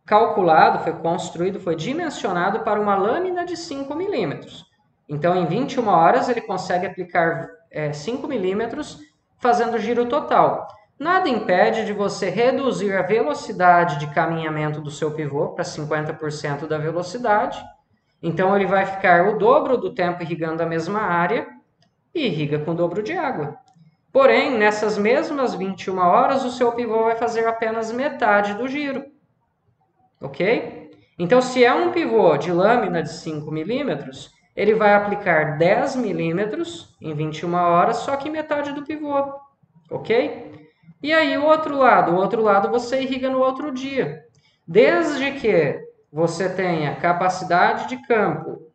calculado, foi construído, foi dimensionado para uma lâmina de 5 milímetros. Então, em 21 horas, ele consegue aplicar 5 milímetros fazendo giro total. Nada impede de você reduzir a velocidade de caminhamento do seu pivô para 50% da velocidade. Então, ele vai ficar o dobro do tempo irrigando a mesma área e irriga com o dobro de água. Porém, nessas mesmas 21 horas, o seu pivô vai fazer apenas metade do giro. Ok? Então, se é um pivô de lâmina de 5 milímetros, ele vai aplicar 10 milímetros em 21 horas, só que metade do pivô. Ok? E aí, o outro lado você irriga no outro dia. Desde que você tenha capacidade de campo,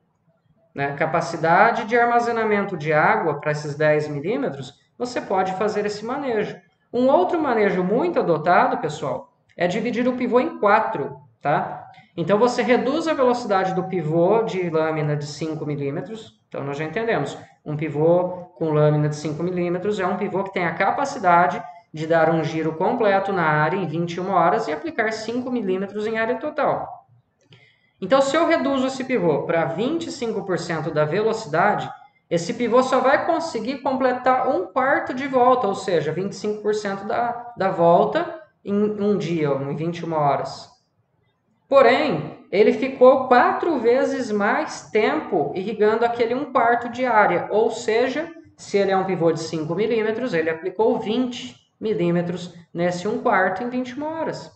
né, capacidade de armazenamento de água para esses 10 milímetros, você pode fazer esse manejo. Um outro manejo muito adotado, pessoal, é dividir o pivô em 4, tá? Então, você reduz a velocidade do pivô de lâmina de 5 milímetros. Então, nós já entendemos. Um pivô com lâmina de 5 milímetros é um pivô que tem a capacidade de dar um giro completo na área em 21 horas e aplicar 5 milímetros em área total. Então, se eu reduzo esse pivô para 25% da velocidade, esse pivô só vai conseguir completar um quarto de volta, ou seja, 25% da volta em um dia, em 21 horas. Porém, ele ficou 4 vezes mais tempo irrigando aquele um quarto de área, ou seja, se ele é um pivô de 5 milímetros, ele aplicou 20 milímetros nesse um quarto em 21 horas.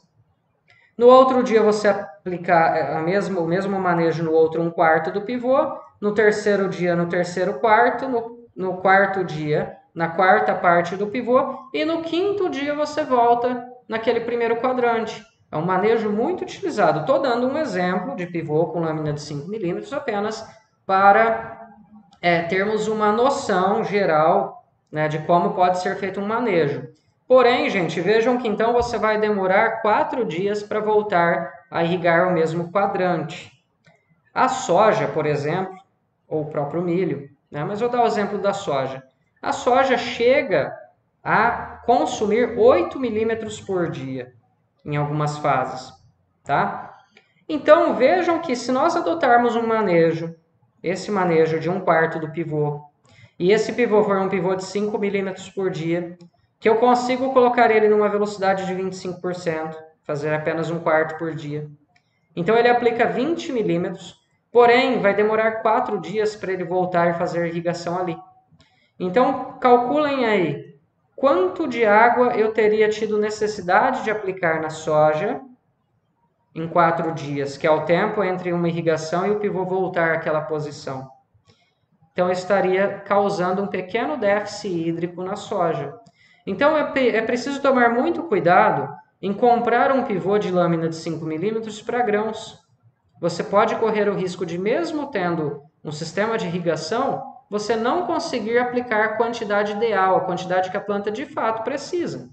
No outro dia você aplicar o mesmo manejo no outro um quarto do pivô, no terceiro dia no terceiro quarto, no quarto dia na quarta parte do pivô e no quinto dia você volta naquele primeiro quadrante. É um manejo muito utilizado. Estou dando um exemplo de pivô com lâmina de 5 milímetros apenas para termos uma noção geral, né, de como pode ser feito um manejo. Porém, gente, vejam que então você vai demorar 4 dias para voltar a irrigar o mesmo quadrante. A soja, por exemplo, ou o próprio milho, né? Mas vou dar o exemplo da soja. A soja chega a consumir 8 milímetros por dia em algumas fases, tá? Então, vejam que se nós adotarmos um manejo, esse manejo de um quarto do pivô, e esse pivô for um pivô de 5 milímetros por dia, que eu consigo colocar ele numa velocidade de 25%, fazer apenas um quarto por dia. Então ele aplica 20 milímetros, porém vai demorar 4 dias para ele voltar e fazer irrigação ali. Então calculem aí quanto de água eu teria tido necessidade de aplicar na soja em 4 dias, que é o tempo entre uma irrigação e o pivô voltar àquela posição. Então eu estaria causando um pequeno déficit hídrico na soja. Então é preciso tomar muito cuidado em comprar um pivô de lâmina de 5 milímetros para grãos. Você pode correr o risco de, mesmo tendo um sistema de irrigação, você não conseguir aplicar a quantidade ideal, a quantidade que a planta de fato precisa.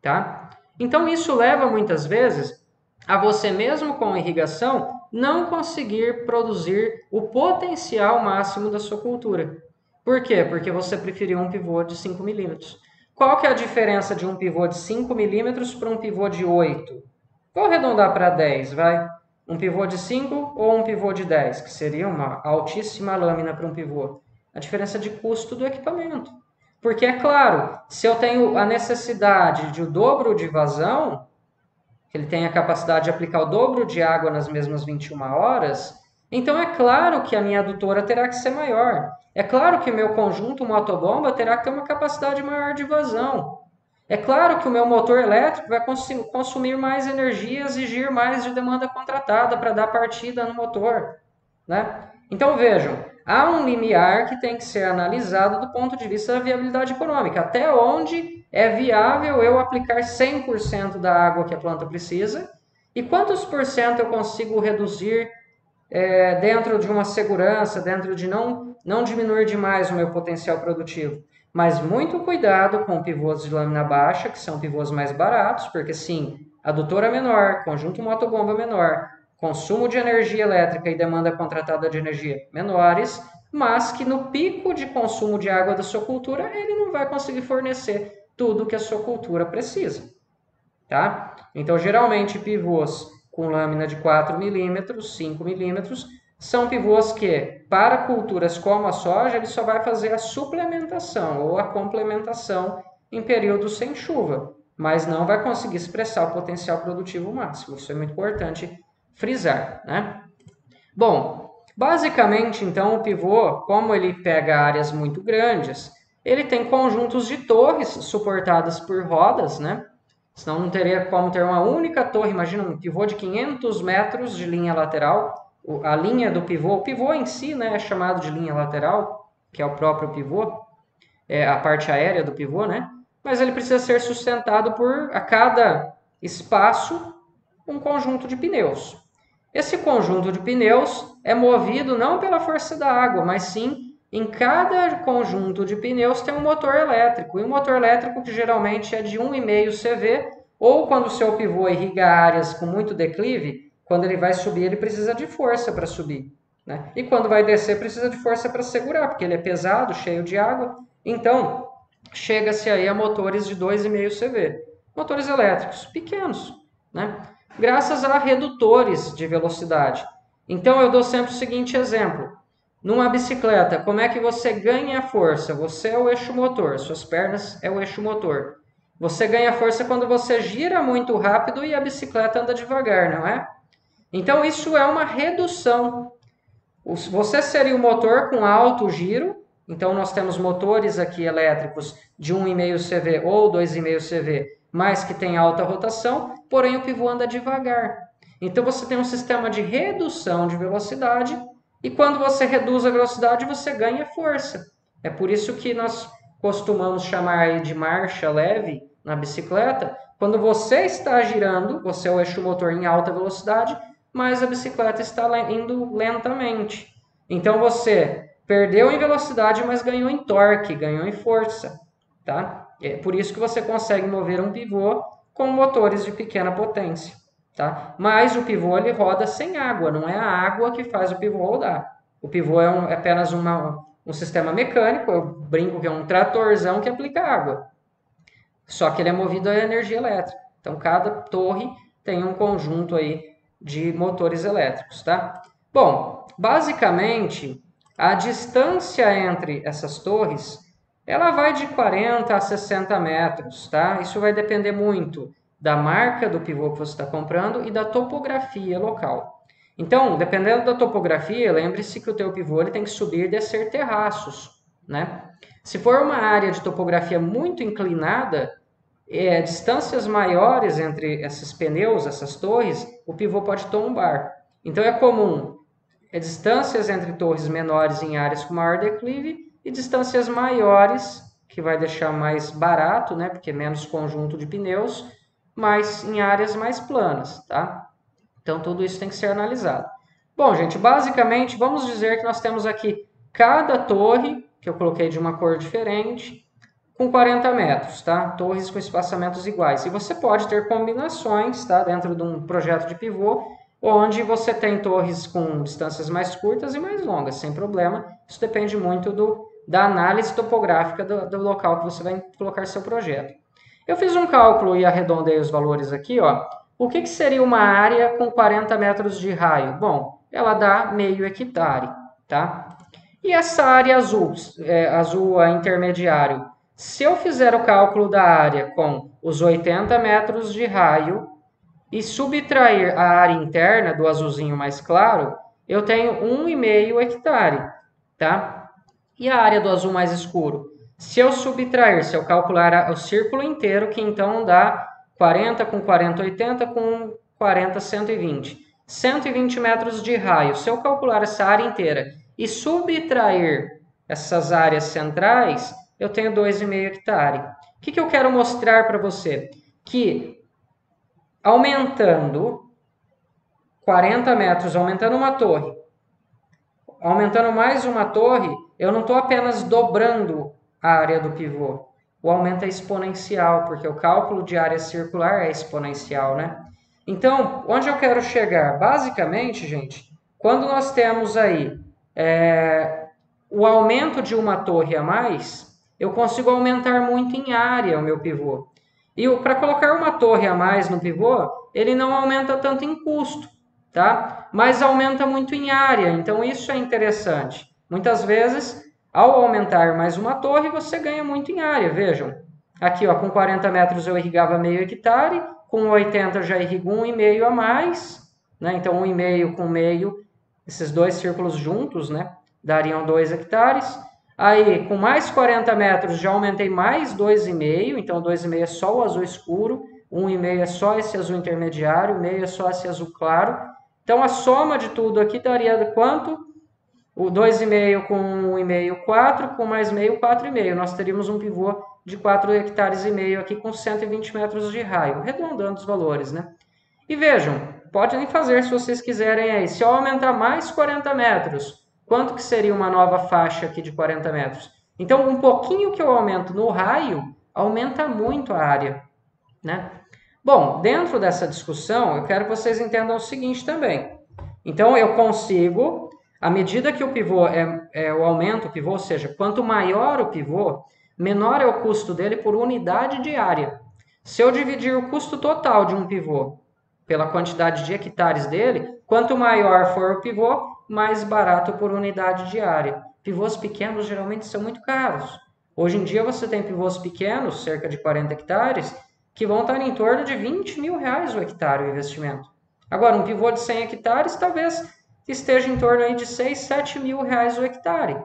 Tá? Então isso leva muitas vezes a você, mesmo com irrigação, não conseguir produzir o potencial máximo da sua cultura. Por quê? Porque você preferiu um pivô de 5 milímetros. Qual que é a diferença de um pivô de 5 milímetros para um pivô de 8? Vou arredondar para 10, vai. Um pivô de 5 ou um pivô de 10, que seria uma altíssima lâmina para um pivô. A diferença de custo do equipamento. Porque, é claro, se eu tenho a necessidade de o dobro de vazão, que ele tem a capacidade de aplicar o dobro de água nas mesmas 21 horas, Então é claro que a minha adutora terá que ser maior. É claro que o meu conjunto motobomba terá que ter uma capacidade maior de vazão. É claro que o meu motor elétrico vai consumir mais energia, exigir mais de demanda contratada para dar partida no motor, né? Então vejam, há um limiar que tem que ser analisado do ponto de vista da viabilidade econômica. Até onde é viável eu aplicar 100% da água que a planta precisa e quantos por cento eu consigo reduzir dentro de uma segurança, dentro de não diminuir demais o meu potencial produtivo. Mas muito cuidado com pivôs de lâmina baixa, que são pivôs mais baratos, porque sim, adutora menor, conjunto motobomba menor, consumo de energia elétrica e demanda contratada de energia menores, mas que no pico de consumo de água da sua cultura, ele não vai conseguir fornecer tudo que a sua cultura precisa. Tá? Então, geralmente, pivôs com lâmina de 4 milímetros, 5 milímetros, são pivôs que, para culturas como a soja, ele só vai fazer a suplementação ou a complementação em períodos sem chuva, mas não vai conseguir expressar o potencial produtivo máximo. Isso é muito importante frisar, né? Bom, basicamente, então, o pivô, como ele pega áreas muito grandes, ele tem conjuntos de torres suportadas por rodas, né? Senão não teria como ter uma única torre. Imagina um pivô de 500 metros de linha lateral. A linha do pivô, o pivô em si, né, é chamado de linha lateral, que é o próprio pivô, é a parte aérea do pivô, né? Mas ele precisa ser sustentado por, a cada espaço, um conjunto de pneus. Esse conjunto de pneus é movido não pela força da água, mas sim em cada conjunto de pneus tem um motor elétrico. E um motor elétrico que geralmente é de 1,5 CV, ou quando o seu pivô irriga áreas com muito declive, quando ele vai subir, ele precisa de força para subir. Né? E quando vai descer, precisa de força para segurar, porque ele é pesado, cheio de água. Então, chega-se aí a motores de 2,5 CV. Motores elétricos pequenos, né? Graças a redutores de velocidade. Então, eu dou sempre o seguinte exemplo. Numa bicicleta, como é que você ganha força? Você é o eixo motor, suas pernas é o eixo motor. Você ganha força quando você gira muito rápido e a bicicleta anda devagar, não é? Então, isso é uma redução. Você seria o motor com alto giro, então nós temos motores aqui elétricos de 1,5 CV ou 2,5 CV, mas que tem alta rotação, porém o pivô anda devagar. Então você tem um sistema de redução de velocidade e quando você reduz a velocidade você ganha força. É por isso que nós costumamos chamar de marcha leve na bicicleta. Quando você está girando, você é o eixo motor em alta velocidade, mas a bicicleta está indo lentamente. Então você perdeu em velocidade, mas ganhou em torque, ganhou em força. Tá? É por isso que você consegue mover um pivô com motores de pequena potência. Tá? Mas o pivô ele roda sem água, não é a água que faz o pivô rodar. O pivô é apenas um sistema mecânico, eu brinco que é um tratorzão que aplica água. Só que ele é movido a energia elétrica. Então cada torre tem um conjunto aí de motores elétricos, tá? Bom, basicamente a distância entre essas torres ela vai de 40 a 60 metros, tá? Isso vai depender muito da marca do pivô que você está comprando e da topografia local. Então, dependendo da topografia, lembre-se que o teu pivô ele tem que subir e descer terraços, né? Se for uma área de topografia muito inclinada, distâncias maiores entre esses pneus, essas torres, o pivô pode tombar. Então é comum distâncias entre torres menores em áreas com maior declive e distâncias maiores, que vai deixar mais barato, né, porque é menos conjunto de pneus, mas em áreas mais planas, tá? Então tudo isso tem que ser analisado. Bom, gente, basicamente vamos dizer que nós temos aqui cada torre, que eu coloquei de uma cor diferente, com 40 metros, tá? Torres com espaçamentos iguais. E você pode ter combinações, tá? Dentro de um projeto de pivô, onde você tem torres com distâncias mais curtas e mais longas, sem problema. Isso depende muito da análise topográfica do local que você vai colocar seu projeto. Eu fiz um cálculo e arredondei os valores aqui, ó. O que seria uma área com 40 metros de raio? Bom, ela dá meio hectare, tá? E essa área azul, azul intermediário, se eu fizer o cálculo da área com os 80 metros de raio e subtrair a área interna do azulzinho mais claro, eu tenho 1,5 hectare, tá? E a área do azul mais escuro? Se eu subtrair, se eu calcular o círculo inteiro, que então dá 40 com 40, 80 com 40, 120. 120 metros de raio. Se eu calcular essa área inteira e subtrair essas áreas centrais, eu tenho 2,5 hectare. O que eu quero mostrar para você? Que aumentando 40 metros, aumentando uma torre, aumentando mais uma torre, eu não estou apenas dobrando a área do pivô. O aumento é exponencial, porque o cálculo de área circular é exponencial, né? Então, onde eu quero chegar? Basicamente, gente, quando nós temos aí o aumento de uma torre a mais, eu consigo aumentar muito em área o meu pivô. E para colocar uma torre a mais no pivô, ele não aumenta tanto em custo, tá? Mas aumenta muito em área, então isso é interessante. Muitas vezes, ao aumentar mais uma torre, você ganha muito em área, vejam. Aqui, ó, com 40 metros eu irrigava meio hectare, com 80 já irrigo 1,5 a mais, né? Então 1,5 com meio, esses dois círculos juntos, né? Dariam 2 hectares. Aí, com mais 40 metros, já aumentei mais 2,5, então 2,5 é só o azul escuro, 1,5 é só esse azul intermediário, meio é só esse azul claro. Então, a soma de tudo aqui daria quanto? O 2,5 com 1,5, 4, com mais meio, 4,5. Nós teríamos um pivô de 4 hectares e meio aqui com 120 metros de raio, arredondando os valores, né? E vejam, podem fazer se vocês quiserem aí. Se eu aumentar mais 40 metros, quanto que seria uma nova faixa aqui de 40 metros? Então, um pouquinho que eu aumento no raio, aumenta muito a área, né? Bom, dentro dessa discussão, eu quero que vocês entendam o seguinte também. Então, eu consigo, à medida que o pivô é o aumento, o pivô, ou seja, quanto maior o pivô, menor é o custo dele por unidade de área. Se eu dividir o custo total de um pivô pela quantidade de hectares dele, quanto maior for o pivô, mais barato por unidade de área. Pivôs pequenos geralmente são muito caros. Hoje em dia você tem pivôs pequenos, cerca de 40 hectares, que vão estar em torno de 20 mil reais o hectare o investimento. Agora, um pivô de 100 hectares talvez esteja em torno aí de 6, 7 mil reais o hectare.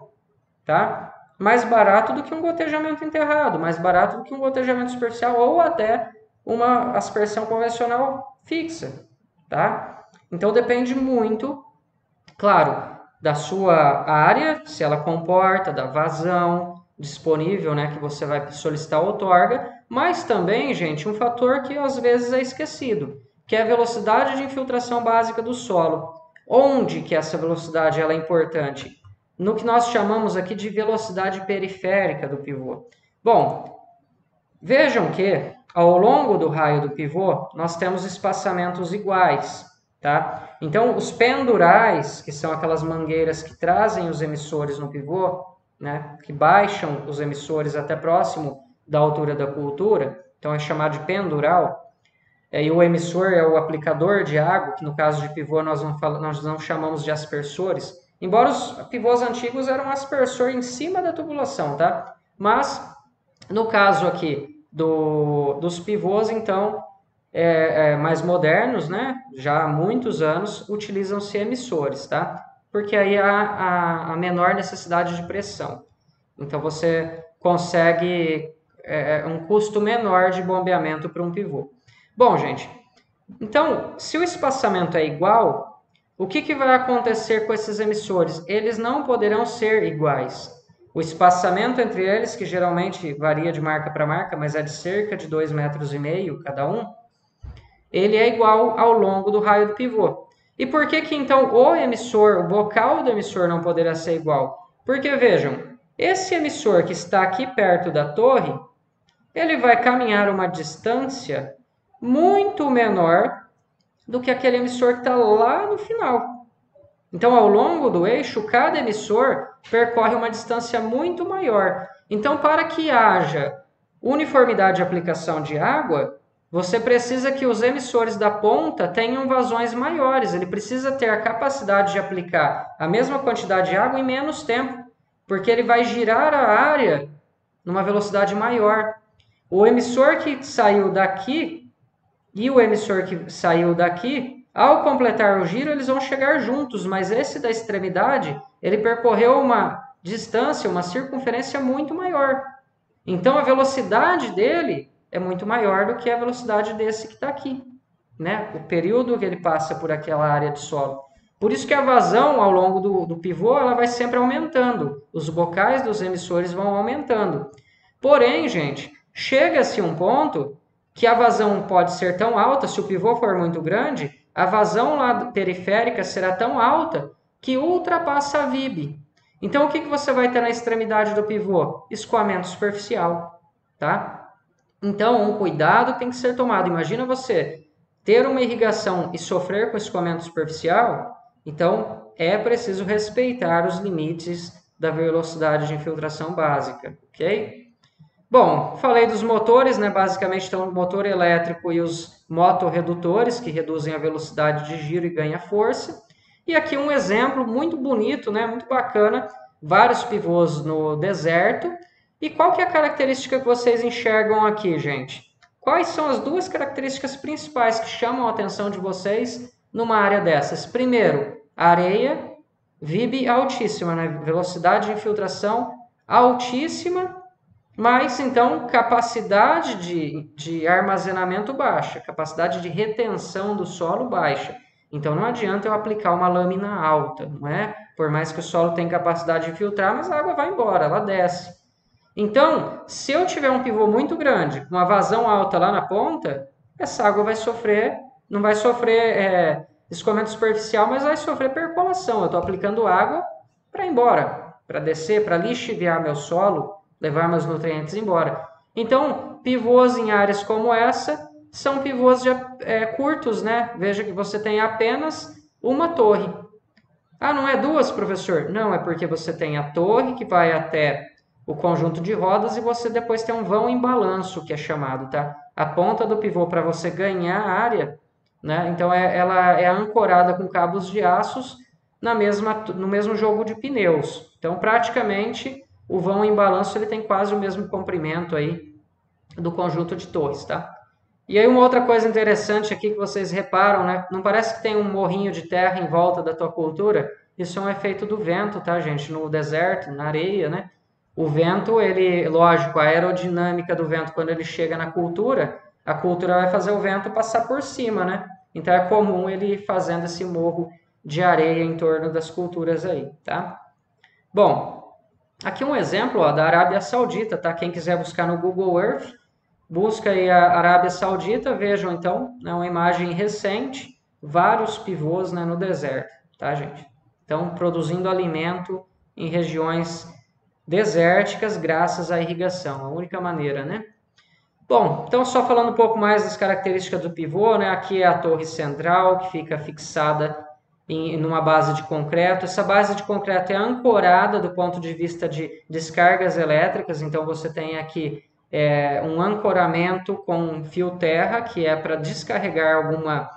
Tá? Mais barato do que um gotejamento enterrado, mais barato do que um gotejamento superficial ou até uma aspersão convencional fixa. Tá? Então depende muito, claro, da sua área, se ela comporta, da vazão disponível, né, que você vai solicitar outorga, mas também, gente, um fator que às vezes é esquecido, que é a velocidade de infiltração básica do solo. Onde que essa velocidade ela é importante? No que nós chamamos aqui de velocidade periférica do pivô. Bom, vejam que ao longo do raio do pivô nós temos espaçamentos iguais, tá? Então, os pendurais, que são aquelas mangueiras que trazem os emissores no pivô, né, que baixam os emissores até próximo da altura da cultura, então é chamado de pendural. E o emissor é o aplicador de água, que no caso de pivô nós não chamamos de aspersores, embora os pivôs antigos eram um aspersor em cima da tubulação, tá? Mas, no caso aqui dos pivôs, então, mais modernos, né? Já há muitos anos, utilizam-se emissores, tá? Porque aí há a menor necessidade de pressão. Então, você consegue um custo menor de bombeamento para um pivô. Bom, gente, então, se o espaçamento é igual, o que vai acontecer com esses emissores? Eles não poderão ser iguais. O espaçamento entre eles, que geralmente varia de marca para marca, mas é de cerca de 2,5 metros cada um, ele é igual ao longo do raio do pivô. E por que então o emissor, o bocal do emissor não poderá ser igual? Porque vejam, esse emissor que está aqui perto da torre, ele vai caminhar uma distância muito menor do que aquele emissor que está lá no final. Então, ao longo do eixo, cada emissor percorre uma distância muito maior. Então, para que haja uniformidade de aplicação de água, você precisa que os emissores da ponta tenham vazões maiores. Ele precisa ter a capacidade de aplicar a mesma quantidade de água em menos tempo, porque ele vai girar a área numa velocidade maior. O emissor que saiu daqui e o emissor que saiu daqui, Ao completar o giro, eles vão chegar juntos, mas esse da extremidade, ele percorreu uma distância, uma circunferência muito maior. Então, a velocidade dele é muito maior do que a velocidade desse que está aqui, né? O período que ele passa por aquela área de solo. Por isso que a vazão ao longo do pivô ela vai sempre aumentando. Os bocais dos emissores vão aumentando. Porém, gente, chega-se um ponto que a vazão pode ser tão alta, se o pivô for muito grande, a vazão lá periférica será tão alta que ultrapassa a VIB. Então, o que você vai ter na extremidade do pivô? Escoamento superficial, tá? Então, um cuidado tem que ser tomado. Imagina você ter uma irrigação e sofrer com escoamento superficial, então é preciso respeitar os limites da velocidade de infiltração básica, ok? Bom, falei dos motores, né? Basicamente, então, o motor elétrico e os motorredutores, que reduzem a velocidade de giro e ganha força. E aqui um exemplo muito bonito, né? Muito bacana, vários pivôs no deserto. E qual que é a característica que vocês enxergam aqui, gente? Quais são as duas características principais que chamam a atenção de vocês numa área dessas? Primeiro, areia, VIB altíssima, né? Velocidade de infiltração altíssima, mas, então, capacidade de armazenamento baixa, capacidade de retenção do solo baixa. Então, não adianta eu aplicar uma lâmina alta, não é? Por mais que o solo tenha capacidade de filtrar, mas a água vai embora, ela desce. Então, se eu tiver um pivô muito grande, com uma vazão alta lá na ponta, essa água vai sofrer, não vai sofrer escoamento superficial, mas vai sofrer percolação. Eu estou aplicando água para ir embora, para descer, para lixiviar meu solo, levar meus nutrientes embora. Então, pivôs em áreas como essa são pivôs curtos, né? Veja que você tem apenas uma torre. Ah, não é duas, professor? Não, é porque você tem a torre que vai até o conjunto de rodas e você depois tem um vão em balanço, que é chamado, tá? A ponta do pivô para você ganhar a área, né? Então ela é ancorada com cabos de aços no mesmo jogo de pneus. Então praticamente o vão em balanço ele tem quase o mesmo comprimento aí do conjunto de torres, tá? E aí uma outra coisa interessante aqui que vocês reparam, né? Não parece que tem um morrinho de terra em volta da tua cultura? Isso é um efeito do vento, tá, gente? No deserto, na areia, né? O vento, ele, lógico, a aerodinâmica do vento quando ele chega na cultura, a cultura vai fazer o vento passar por cima, né? Então é comum ele fazendo esse morro de areia em torno das culturas aí, tá? Bom, aqui um exemplo ó, da Arábia Saudita, tá? Quem quiser buscar no Google Earth, busca aí a Arábia Saudita, vejam então, né, uma imagem recente, vários pivôs, né, no deserto, tá, gente? Então, produzindo alimento em regiões desérticas graças à irrigação, a única maneira, né? Bom, então só falando um pouco mais das características do pivô, né? Aqui é a torre central que fica fixada numa base de concreto. Essa base de concreto é ancorada do ponto de vista de descargas elétricas, então você tem aqui um ancoramento com fio terra, que é para descarregar alguma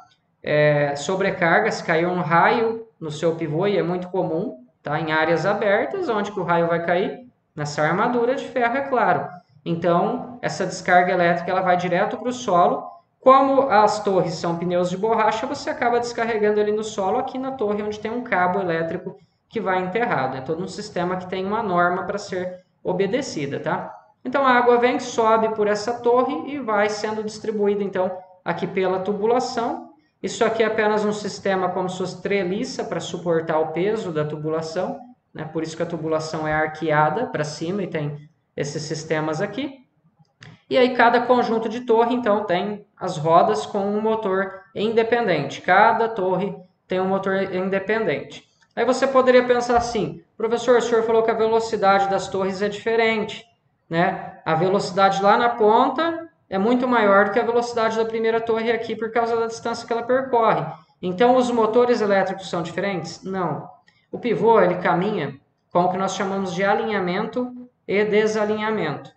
sobrecarga, se cair um raio no seu pivô, e é muito comum, tá? Em áreas abertas, onde que o raio vai cair? Nessa armadura de ferro, é claro. Então, essa descarga elétrica ela vai direto para o solo. Como as torres são pneus de borracha, você acaba descarregando ele no solo, aqui na torre, onde tem um cabo elétrico que vai enterrado. É todo um sistema que tem uma norma para ser obedecida, tá? Então, a água vem, sobe por essa torre e vai sendo distribuída, então, aqui pela tubulação. Isso aqui é apenas um sistema como se fosse treliça para suportar o peso da tubulação, né? Por isso que a tubulação é arqueada para cima e tem esses sistemas aqui. E aí cada conjunto de torre, então, tem as rodas com um motor independente. Cada torre tem um motor independente. Aí você poderia pensar assim, professor, o senhor falou que a velocidade das torres é diferente, né? A velocidade lá na ponta é muito maior do que a velocidade da primeira torre aqui por causa da distância que ela percorre. Então, os motores elétricos são diferentes? Não. O pivô, ele caminha com o que nós chamamos de alinhamento e desalinhamento.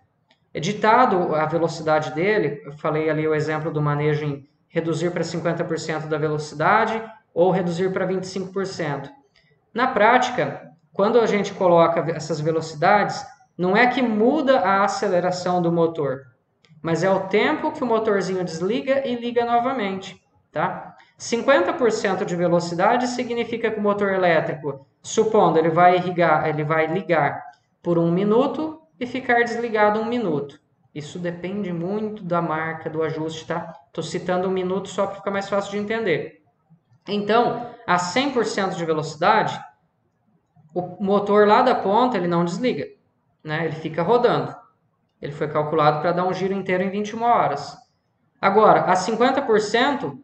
Editado a velocidade dele, eu falei ali o exemplo do manejo em reduzir para 50% da velocidade ou reduzir para 25%. Na prática, quando a gente coloca essas velocidades, não é que muda a aceleração do motor, mas é o tempo que o motorzinho desliga e liga novamente, tá? 50% de velocidade significa que o motor elétrico, supondo, ele vai ligar por 1 minuto e ficar desligado 1 minuto. Isso depende muito da marca, do ajuste, tá? Estou citando 1 minuto só para ficar mais fácil de entender. Então, a 100% de velocidade, o motor lá da ponta ele não desliga, né? Ele fica rodando. Ele foi calculado para dar um giro inteiro em 21 horas. Agora, a 50%,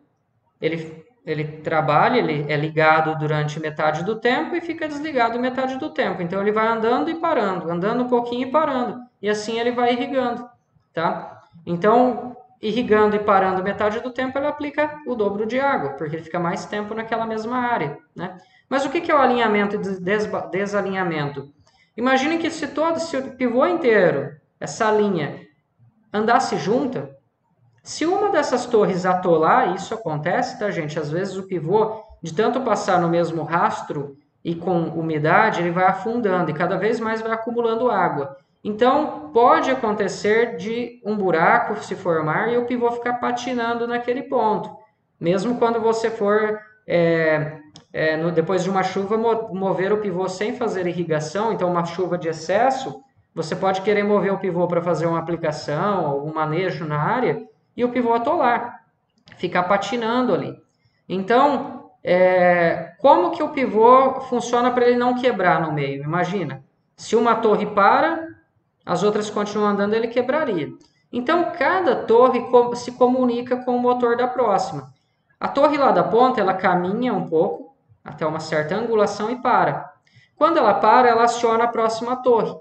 ele trabalha, ele é ligado durante metade do tempo e fica desligado metade do tempo. Então, ele vai andando e parando, andando um pouquinho e parando. E assim ele vai irrigando, tá? Então, irrigando e parando metade do tempo, ele aplica o dobro de água, porque ele fica mais tempo naquela mesma área, né? Mas o que é o alinhamento e desalinhamento? Imagine que se o pivô inteiro, essa linha, andasse junta, se uma dessas torres atolar, isso acontece, tá, gente? Às vezes o pivô, de tanto passar no mesmo rastro e com umidade, ele vai afundando e cada vez mais vai acumulando água. Então, pode acontecer de um buraco se formar e o pivô ficar patinando naquele ponto. Mesmo quando você for, depois de uma chuva, mover o pivô sem fazer irrigação, então uma chuva de excesso, você pode querer mover o pivô para fazer uma aplicação, algum manejo na área, e o pivô atolar, ficar patinando ali. Então, como que o pivô funciona para ele não quebrar no meio? Imagina, se uma torre para, as outras continuam andando, ele quebraria. Então, cada torre se comunica com o motor da próxima. A torre lá da ponta, ela caminha um pouco, até uma certa angulação e para. Quando ela para, ela aciona a próxima torre.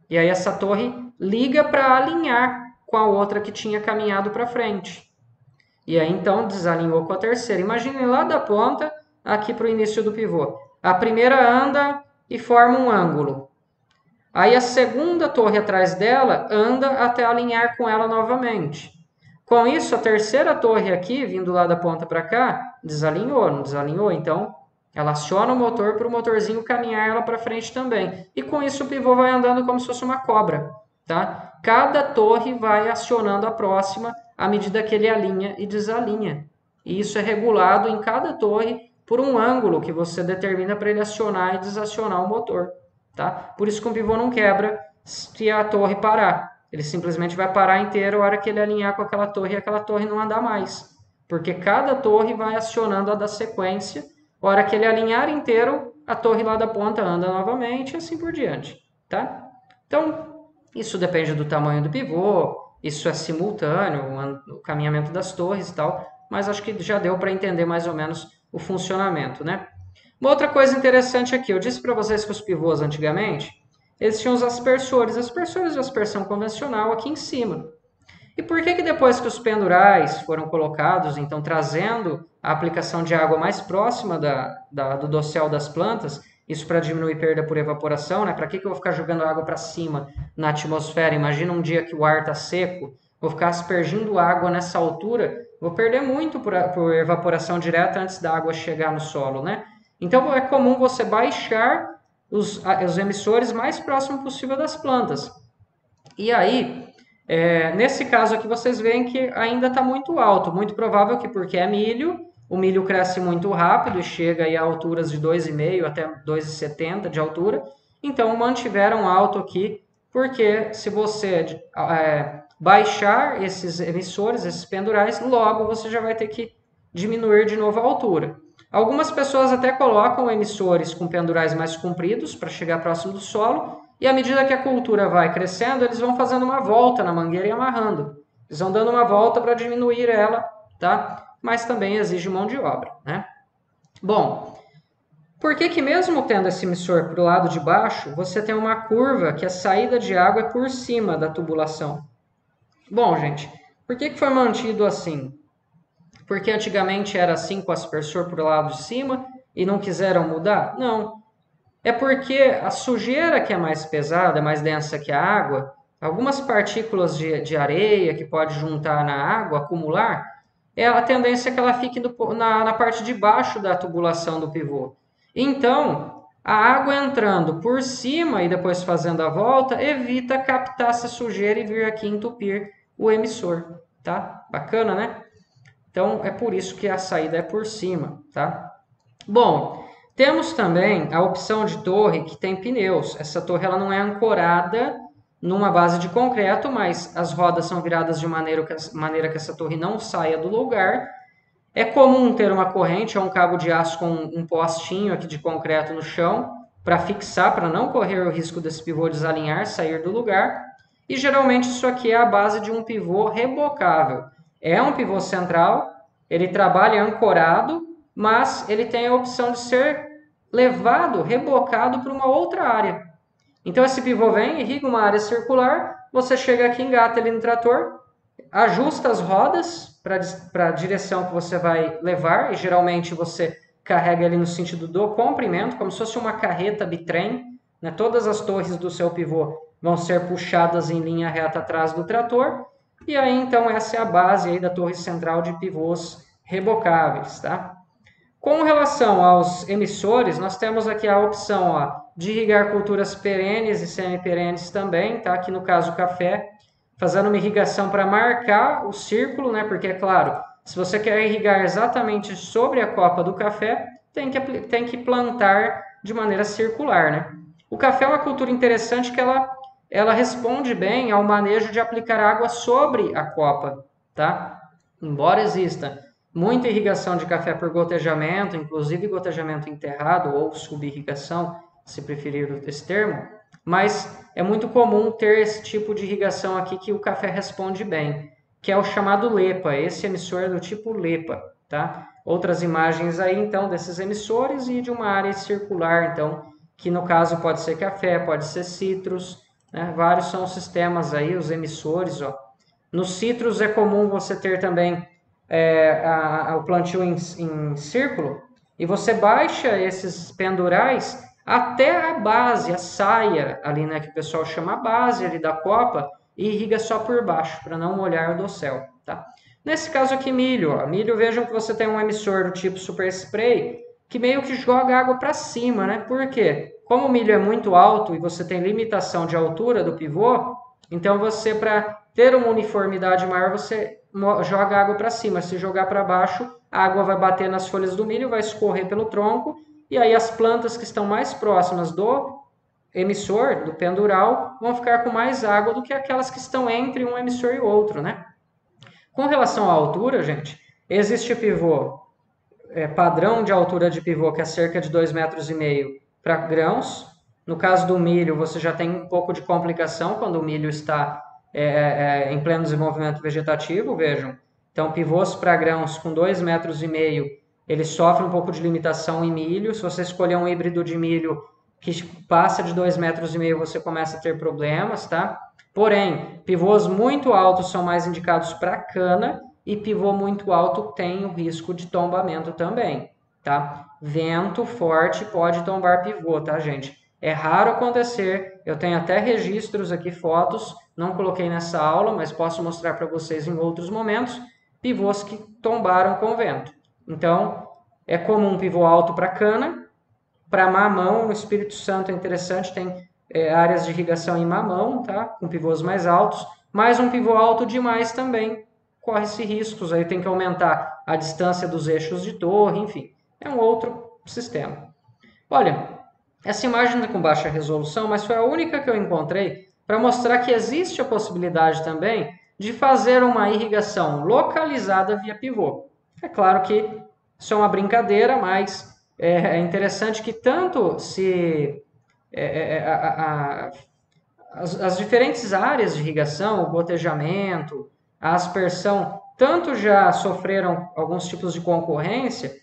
E aí essa torre liga para alinhar com a outra que tinha caminhado para frente. E aí então desalinhou com a terceira. Imagine lá da ponta aqui para o início do pivô. A primeira anda e forma um ângulo. Aí a segunda torre atrás dela anda até alinhar com ela novamente. Com isso, a terceira torre aqui, vindo lá da ponta para cá, desalinhou, não desalinhou? Então, ela aciona o motor para o motorzinho caminhar ela para frente também. E com isso o pivô vai andando como se fosse uma cobra, tá? Cada torre vai acionando a próxima à medida que ele alinha e desalinha. E isso é regulado em cada torre por um ângulo que você determina para ele acionar e desacionar o motor, tá? Por isso que o pivô não quebra se a torre parar. Ele simplesmente vai parar inteiro a hora que ele alinhar com aquela torre e aquela torre não andar mais. Porque cada torre vai acionando a da sequência. A hora que ele alinhar inteiro, a torre lá da ponta anda novamente e assim por diante, tá? Então, isso depende do tamanho do pivô, isso é simultâneo, o caminhamento das torres e tal, mas acho que já deu para entender mais ou menos o funcionamento, né? Uma outra coisa interessante aqui, eu disse para vocês que os pivôs antigamente, eles tinham os aspersores de aspersão convencional aqui em cima. E por que depois que os pendurais foram colocados, então trazendo a aplicação de água mais próxima do dossel das plantas, isso para diminuir perda por evaporação, né? Para que eu vou ficar jogando água para cima na atmosfera? Imagina um dia que o ar está seco, vou ficar aspergindo água nessa altura, vou perder muito por evaporação direta antes da água chegar no solo, né? Então é comum você baixar os emissores mais próximo possível das plantas. E aí, nesse caso aqui, vocês veem que ainda está muito alto. Muito provável que porque é milho, o milho cresce muito rápido e chega aí a alturas de 2,5 até 2,70 de altura. Então, mantiveram alto aqui, porque se você baixar esses emissores, esses pendurais, logo você já vai ter que diminuir de novo a altura. Algumas pessoas até colocam emissores com pendurais mais compridos para chegar próximo do solo, e à medida que a cultura vai crescendo, eles vão fazendo uma volta na mangueira e amarrando. Eles vão dando uma volta para diminuir ela, tá? Mas também exige mão de obra, né? Bom, por que mesmo tendo esse emissor para o lado de baixo, você tem uma curva que a saída de água é por cima da tubulação? Bom, gente, por que foi mantido assim? Porque antigamente era assim com o aspersor para o lado de cima e não quiseram mudar? Não. É porque a sujeira que é mais pesada, mais densa que a água, algumas partículas de areia que pode juntar na água, acumular, a tendência é que ela fique na parte de baixo da tubulação do pivô. Então, a água entrando por cima e depois fazendo a volta, evita captar essa sujeira e vir aqui entupir o emissor. Tá? Bacana, né? Então, é por isso que a saída é por cima, tá? Bom, temos também a opção de torre que tem pneus. Essa torre ela não é ancorada numa base de concreto, mas as rodas são viradas de maneira que essa torre não saia do lugar. É comum ter uma corrente ou um cabo de aço com um postinho aqui de concreto no chão para fixar, para não correr o risco desse pivô desalinhar, sair do lugar. E geralmente isso aqui é a base de um pivô rebocável. É um pivô central, ele trabalha ancorado, mas ele tem a opção de ser levado, rebocado para uma outra área. Então esse pivô vem, irriga uma área circular, você chega aqui, engata ele no trator, ajusta as rodas para a direção que você vai levar, e geralmente você carrega ele no sentido do comprimento, como se fosse uma carreta bitrem, né? Todas as torres do seu pivô vão ser puxadas em linha reta atrás do trator, e aí então essa é a base aí da torre central de pivôs rebocáveis, tá? Com relação aos emissores, nós temos aqui a opção de irrigar culturas perenes e semi-perenes também, tá? Aqui no caso o café, fazendo uma irrigação para marcar o círculo, né? Porque, é claro, se você quer irrigar exatamente sobre a copa do café, tem que plantar de maneira circular, né? O café é uma cultura interessante que ela responde bem ao manejo de aplicar água sobre a copa, tá? Embora exista muita irrigação de café por gotejamento, inclusive gotejamento enterrado ou subirrigação, se preferir esse termo, mas é muito comum ter esse tipo de irrigação aqui que o café responde bem, que é o chamado LEPA, esse emissor do tipo LEPA, tá? Outras imagens aí, então, desses emissores e de uma área circular, então, que no caso pode ser café, pode ser citros, né? Vários são os sistemas aí, os emissores, ó. Nos citros é comum você ter também o plantio em círculo, e você baixa esses pendurais até a base, a saia ali, né, que o pessoal chama a base ali da copa, e irriga só por baixo, para não molhar o dossel, tá? Nesse caso aqui, milho, ó. Milho, vejam que você tem um emissor do tipo super spray, que meio que joga água para cima, né? Por quê? Como o milho é muito alto e você tem limitação de altura do pivô, então você, para ter uma uniformidade maior, você joga água para cima. Se jogar para baixo, a água vai bater nas folhas do milho, vai escorrer pelo tronco, e aí as plantas que estão mais próximas do emissor, do pendural, vão ficar com mais água do que aquelas que estão entre um emissor e outro, né? Com relação à altura, gente, existe pivô padrão de altura de pivô, que é cerca de 2,5 metros para grãos. No caso do milho, você já tem um pouco de complicação quando o milho está em pleno desenvolvimento vegetativo, vejam. Então, pivôs para grãos com 2,5 metros, ele sofre um pouco de limitação em milho. Se você escolher um híbrido de milho que passa de 2,5 metros, você começa a ter problemas, tá? Porém, pivôs muito altos são mais indicados para cana, e pivô muito alto tem o risco de tombamento também, tá? Vento forte pode tombar pivô, tá, gente? É raro acontecer, eu tenho até registros aqui, fotos, não coloquei nessa aula, mas posso mostrar para vocês em outros momentos, pivôs que tombaram com vento. Então, é comum pivô alto para cana, para mamão, no Espírito Santo é interessante, tem áreas de irrigação em mamão, tá? Com pivôs mais altos, mas um pivô alto demais também corre-se riscos, aí tem que aumentar a distância dos eixos de torre, enfim, é um outro sistema. Olha, essa imagem é com baixa resolução, mas foi a única que eu encontrei para mostrar que existe a possibilidade também de fazer uma irrigação localizada via pivô. É claro que isso é uma brincadeira, mas é interessante que tanto se as diferentes áreas de irrigação, o gotejamento, a aspersão, tanto já sofreram alguns tipos de concorrência,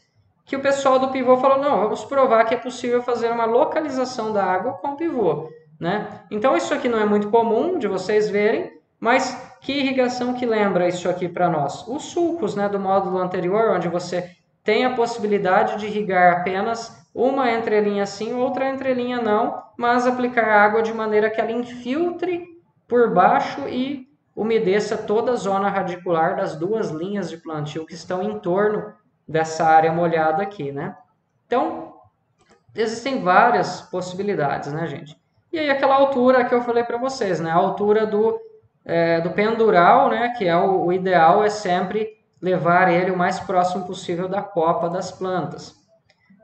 que o pessoal do pivô falou, não, vamos provar que é possível fazer uma localização da água com pivô, né? Então isso aqui não é muito comum de vocês verem, mas que irrigação que lembra isso aqui para nós? Os sulcos, né, do módulo anterior, onde você tem a possibilidade de irrigar apenas uma entrelinha sim, outra entrelinha não, mas aplicar água de maneira que ela infiltre por baixo e umedeça toda a zona radicular das duas linhas de plantio que estão em torno dessa área molhada aqui, né? Então, existem várias possibilidades, né, gente? E aí aquela altura que eu falei para vocês, né? A altura do pendural, né? Que é o ideal é sempre levar ele o mais próximo possível da copa das plantas.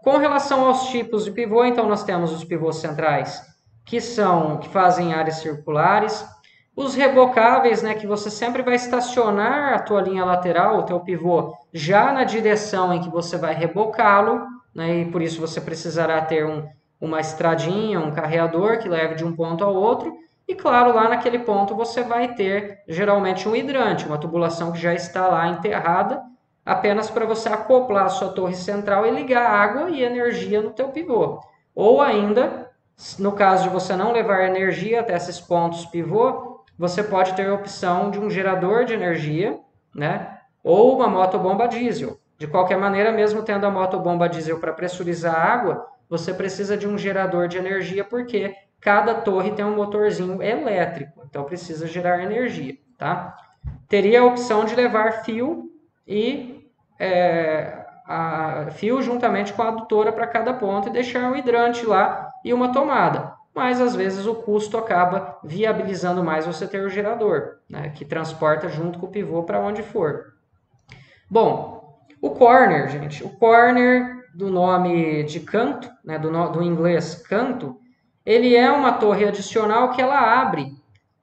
Com relação aos tipos de pivô, então nós temos os pivôs centrais, que fazem áreas circulares, os rebocáveis, né, que você sempre vai estacionar a tua linha lateral, o teu pivô, já na direção em que você vai rebocá-lo, né, e por isso você precisará ter uma estradinha, um carreador que leve de um ponto ao outro, e claro, lá naquele ponto você vai ter geralmente um hidrante, uma tubulação que já está lá enterrada, apenas para você acoplar a sua torre central e ligar água e energia no teu pivô. Ou ainda, no caso de você não levar energia até esses pontos pivô, você pode ter a opção de um gerador de energia, né? Ou uma motobomba diesel. De qualquer maneira, mesmo tendo a motobomba diesel para pressurizar a água, você precisa de um gerador de energia porque cada torre tem um motorzinho elétrico, então precisa gerar energia, tá? Teria a opção de levar fio e fio juntamente com a adutora para cada ponto e deixar um hidrante lá e uma tomada. Mas às vezes o custo acaba viabilizando mais você ter o gerador, né, que transporta junto com o pivô para onde for. Bom, o corner, gente, o corner do nome de canto, né, do inglês canto, ele é uma torre adicional que ela abre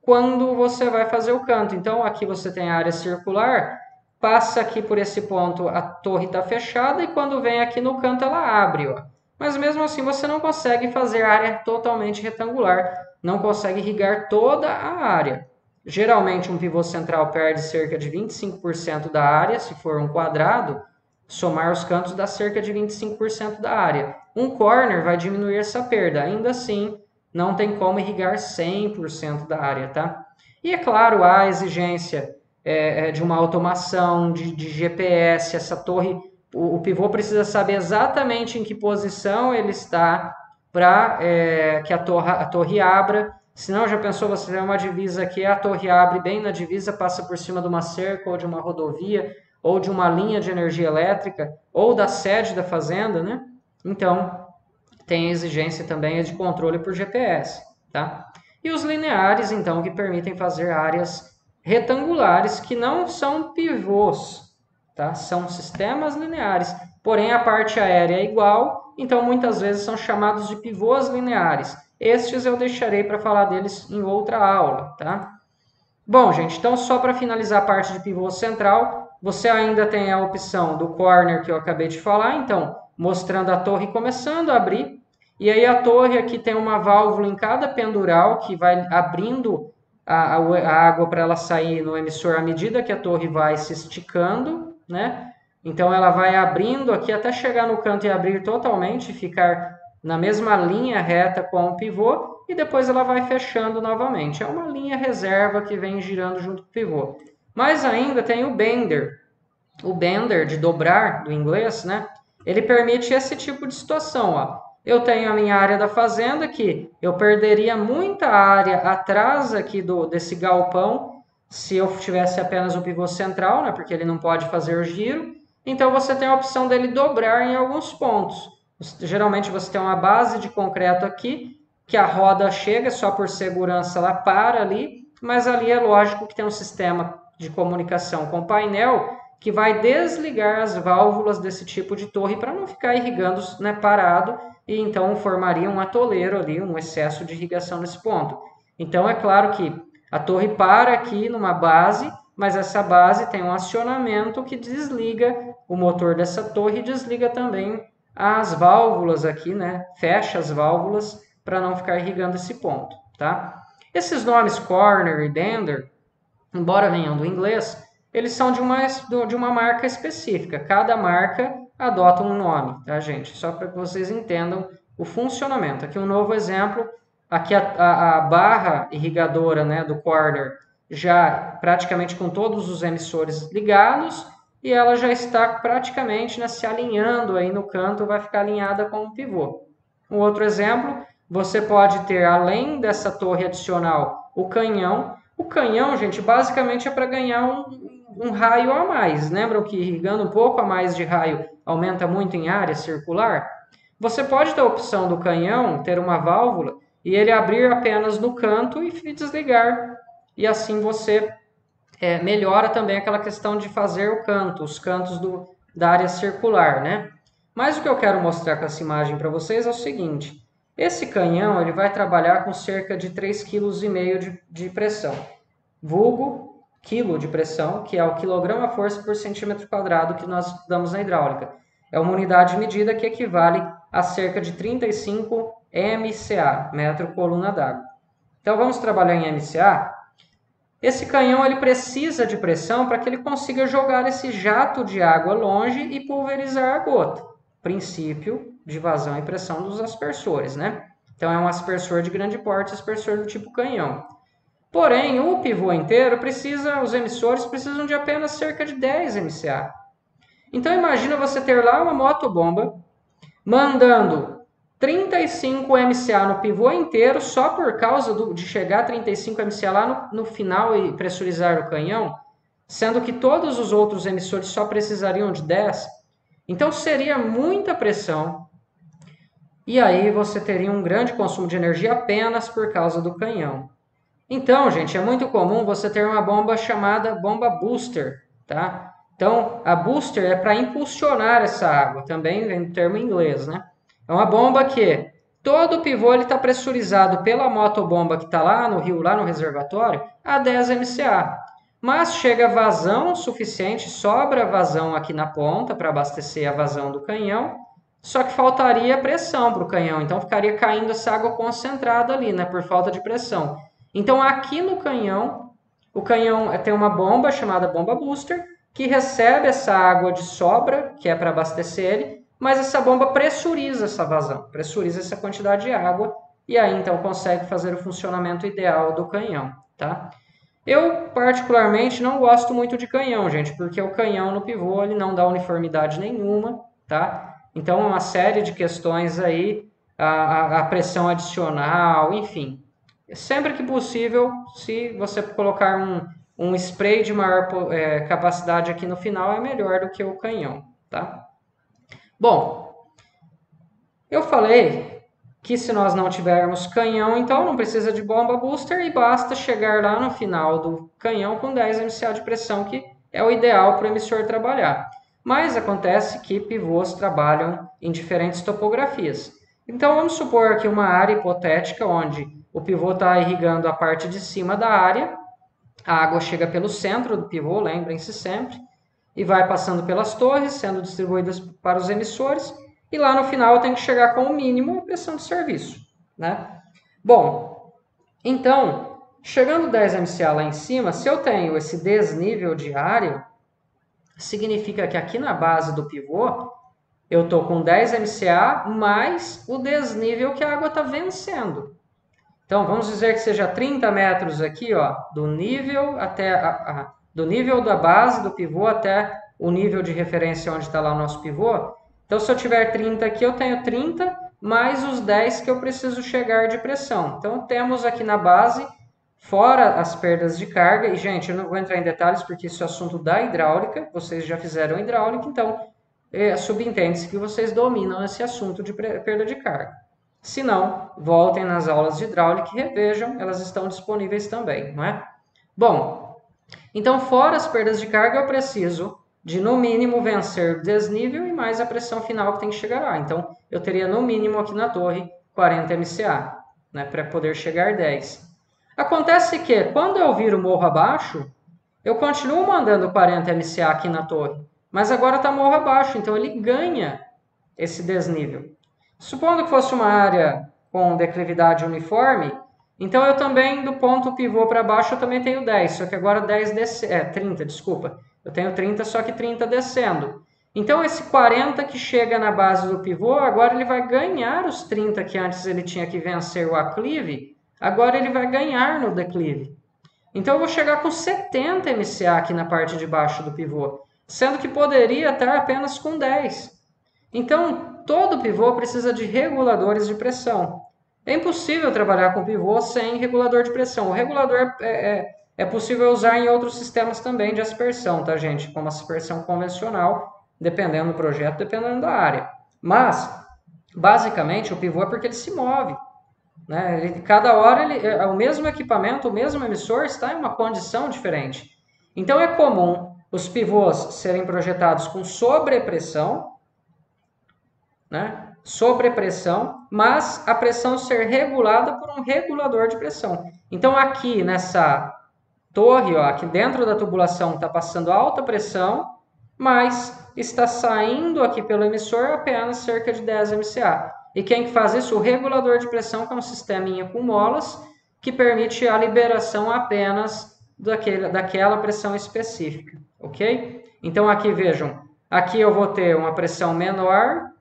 quando você vai fazer o canto. Então aqui você tem a área circular, passa aqui por esse ponto, a torre está fechada e quando vem aqui no canto ela abre, ó. Mas mesmo assim você não consegue fazer a área totalmente retangular, não consegue irrigar toda a área. Geralmente um pivô central perde cerca de 25% da área, se for um quadrado, somar os cantos dá cerca de 25% da área. Um corner vai diminuir essa perda, ainda assim não tem como irrigar 100% da área, tá? E é claro, há a exigência de uma automação, de GPS, essa torre, o pivô precisa saber exatamente em que posição ele está para que a torre abra. Senão, já pensou, você tem uma divisa aqui, a torre abre bem na divisa, passa por cima de uma cerca ou de uma rodovia, ou de uma linha de energia elétrica, ou da sede da fazenda, né? Então, tem a exigência também de controle por GPS, tá? E os lineares, então, que permitem fazer áreas retangulares que não são pivôs, tá? São sistemas lineares, porém a parte aérea é igual, então muitas vezes são chamados de pivôs lineares. Estes eu deixarei para falar deles em outra aula, tá? Bom, gente, então só para finalizar a parte de pivô central, você ainda tem a opção do corner que eu acabei de falar, então mostrando a torre começando a abrir, e aí a torre aqui tem uma válvula em cada pendural que vai abrindo a água para ela sair no emissor à medida que a torre vai se esticando, né? Então ela vai abrindo aqui até chegar no canto e abrir totalmente, ficar na mesma linha reta com o pivô, e depois ela vai fechando novamente. É uma linha reserva que vem girando junto com o pivô. Mas ainda tem o bender. O bender, de dobrar, do inglês, né? Ele permite esse tipo de situação, ó. Eu tenho a minha área da fazenda que eu perderia muita área atrás aqui desse galpão se eu tivesse apenas o pivô central, né? Porque ele não pode fazer o giro. Então você tem a opção dele dobrar em alguns pontos. Geralmente você tem uma base de concreto aqui, que a roda chega, só por segurança ela para ali, mas ali é lógico que tem um sistema de comunicação com painel que vai desligar as válvulas desse tipo de torre para não ficar irrigando, né, parado, e então formaria um atoleiro ali, um excesso de irrigação nesse ponto. Então é claro que a torre para aqui numa base, mas essa base tem um acionamento que desliga o motor dessa torre e desliga também as válvulas aqui, né? Fecha as válvulas para não ficar irrigando esse ponto, tá? Esses nomes corner e bender, embora venham do inglês, eles são de uma marca específica. Cada marca adota um nome, tá, gente? Só para que vocês entendam o funcionamento. Aqui um novo exemplo. Aqui a barra irrigadora, né, do corner já praticamente com todos os emissores ligados e ela já está praticamente, né, se alinhando aí no canto, vai ficar alinhada com o pivô. Um outro exemplo, você pode ter, além dessa torre adicional, o canhão. O canhão, gente, basicamente é para ganhar um raio a mais. Lembram que irrigando um pouco a mais de raio aumenta muito em área circular? Você pode ter a opção do canhão ter uma válvula e ele abrir apenas no canto e desligar. E assim você melhora também aquela questão de fazer o canto, os cantos da área circular, né? Mas o que eu quero mostrar com essa imagem para vocês é o seguinte: esse canhão ele vai trabalhar com cerca de 3,5 kg de pressão, vulgo quilo de pressão, que é o quilograma força por centímetro quadrado que nós damos na hidráulica. É uma unidade de medida que equivale a cerca de 35 MCA, metro coluna d'água. Então vamos trabalhar em MCA. Esse canhão ele precisa de pressão para que ele consiga jogar esse jato de água longe e pulverizar a gota. Princípio de vazão e pressão dos aspersores, né? Então é um aspersor de grande porte, aspersor do tipo canhão. Porém, o pivô inteiro os emissores precisam de apenas cerca de 10 MCA. Então imagina você ter lá uma motobomba mandando 35 MCA no pivô inteiro só por causa de chegar a 35 MCA lá no final e pressurizar o canhão, sendo que todos os outros emissores só precisariam de 10. Então seria muita pressão e aí você teria um grande consumo de energia apenas por causa do canhão. Então, gente, é muito comum você ter uma bomba chamada bomba booster, tá? Então, a booster é para impulsionar essa água, também vem do termo em inglês, né? É uma bomba que todo o pivô está pressurizado pela motobomba que está lá no rio, lá no reservatório, a 10 MCA. Mas chega vazão suficiente, sobra vazão aqui na ponta para abastecer a vazão do canhão, só que faltaria pressão para o canhão, então ficaria caindo essa água concentrada ali, né, por falta de pressão. Então, aqui no canhão, o canhão tem uma bomba chamada bomba booster, que recebe essa água de sobra, que é para abastecer ele, mas essa bomba pressuriza essa vazão, pressuriza essa quantidade de água, e aí então consegue fazer o funcionamento ideal do canhão, tá? Eu, particularmente, não gosto muito de canhão, gente, porque o canhão no pivô ele não dá uniformidade nenhuma, tá? Então, uma série de questões aí, a pressão adicional, enfim, sempre que possível, se você colocar um spray de maior capacidade aqui no final, é melhor do que o canhão, tá? Bom, eu falei que se nós não tivermos canhão, então não precisa de bomba booster e basta chegar lá no final do canhão com 10 MCA de pressão, que é o ideal para o emissor trabalhar. Mas acontece que pivôs trabalham em diferentes topografias. Então vamos supor aqui uma área hipotética onde o pivô está irrigando a parte de cima da área, a água chega pelo centro do pivô, lembrem-se sempre, e vai passando pelas torres, sendo distribuídas para os emissores, e lá no final tem que chegar com o mínimo a pressão de serviço, né? Bom, então, chegando 10 MCA lá em cima, se eu tenho esse desnível de área, significa que aqui na base do pivô, eu estou com 10 MCA mais o desnível que a água está vencendo. Então, vamos dizer que seja 30 metros aqui, ó, do nível do nível da base do pivô até o nível de referência onde está lá o nosso pivô. Então, se eu tiver 30 aqui, eu tenho 30 mais os 10 que eu preciso chegar de pressão. Então, temos aqui na base, fora as perdas de carga, e, gente, eu não vou entrar em detalhes porque isso é assunto da hidráulica, vocês já fizeram hidráulica, então, subentende-se que vocês dominam esse assunto de perda de carga. Se não, voltem nas aulas de hidráulica e revejam, elas estão disponíveis também, não é? Bom, então fora as perdas de carga, eu preciso de no mínimo vencer desnível e mais a pressão final que tem que chegar lá. Então, eu teria no mínimo aqui na torre 40 MCA, né, para poder chegar 10. Acontece que quando eu viro morro abaixo, eu continuo mandando 40 MCA aqui na torre, mas agora está morro abaixo, então ele ganha esse desnível. Supondo que fosse uma área com declividade uniforme, então eu também, do ponto pivô para baixo, eu também tenho 10, só que agora 30, desculpa. Eu tenho 30, só que 30 descendo. Então esse 40 que chega na base do pivô, agora ele vai ganhar os 30 que antes ele tinha que vencer o aclive, agora ele vai ganhar no declive. Então eu vou chegar com 70 MCA aqui na parte de baixo do pivô, sendo que poderia estar apenas com 10. Então, todo pivô precisa de reguladores de pressão. É impossível trabalhar com pivô sem regulador de pressão. O regulador é possível usar em outros sistemas também de aspersão, tá, gente? Como aspersão convencional, dependendo do projeto, dependendo da área. Mas, basicamente, o pivô é porque ele se move. Né? Cada hora, o mesmo equipamento, o mesmo emissor está em uma condição diferente. Então é comum os pivôs serem projetados com sobrepressão, né? Sobrepressão, mas a pressão ser regulada por um regulador de pressão. Então aqui nessa torre, ó, aqui dentro da tubulação está passando alta pressão, mas está saindo aqui pelo emissor apenas cerca de 10 MCA. E quem que faz isso? O regulador de pressão, que é um sisteminha com molas, que permite a liberação apenas daquela pressão específica, ok? Então aqui vejam, aqui eu vou ter uma pressão menor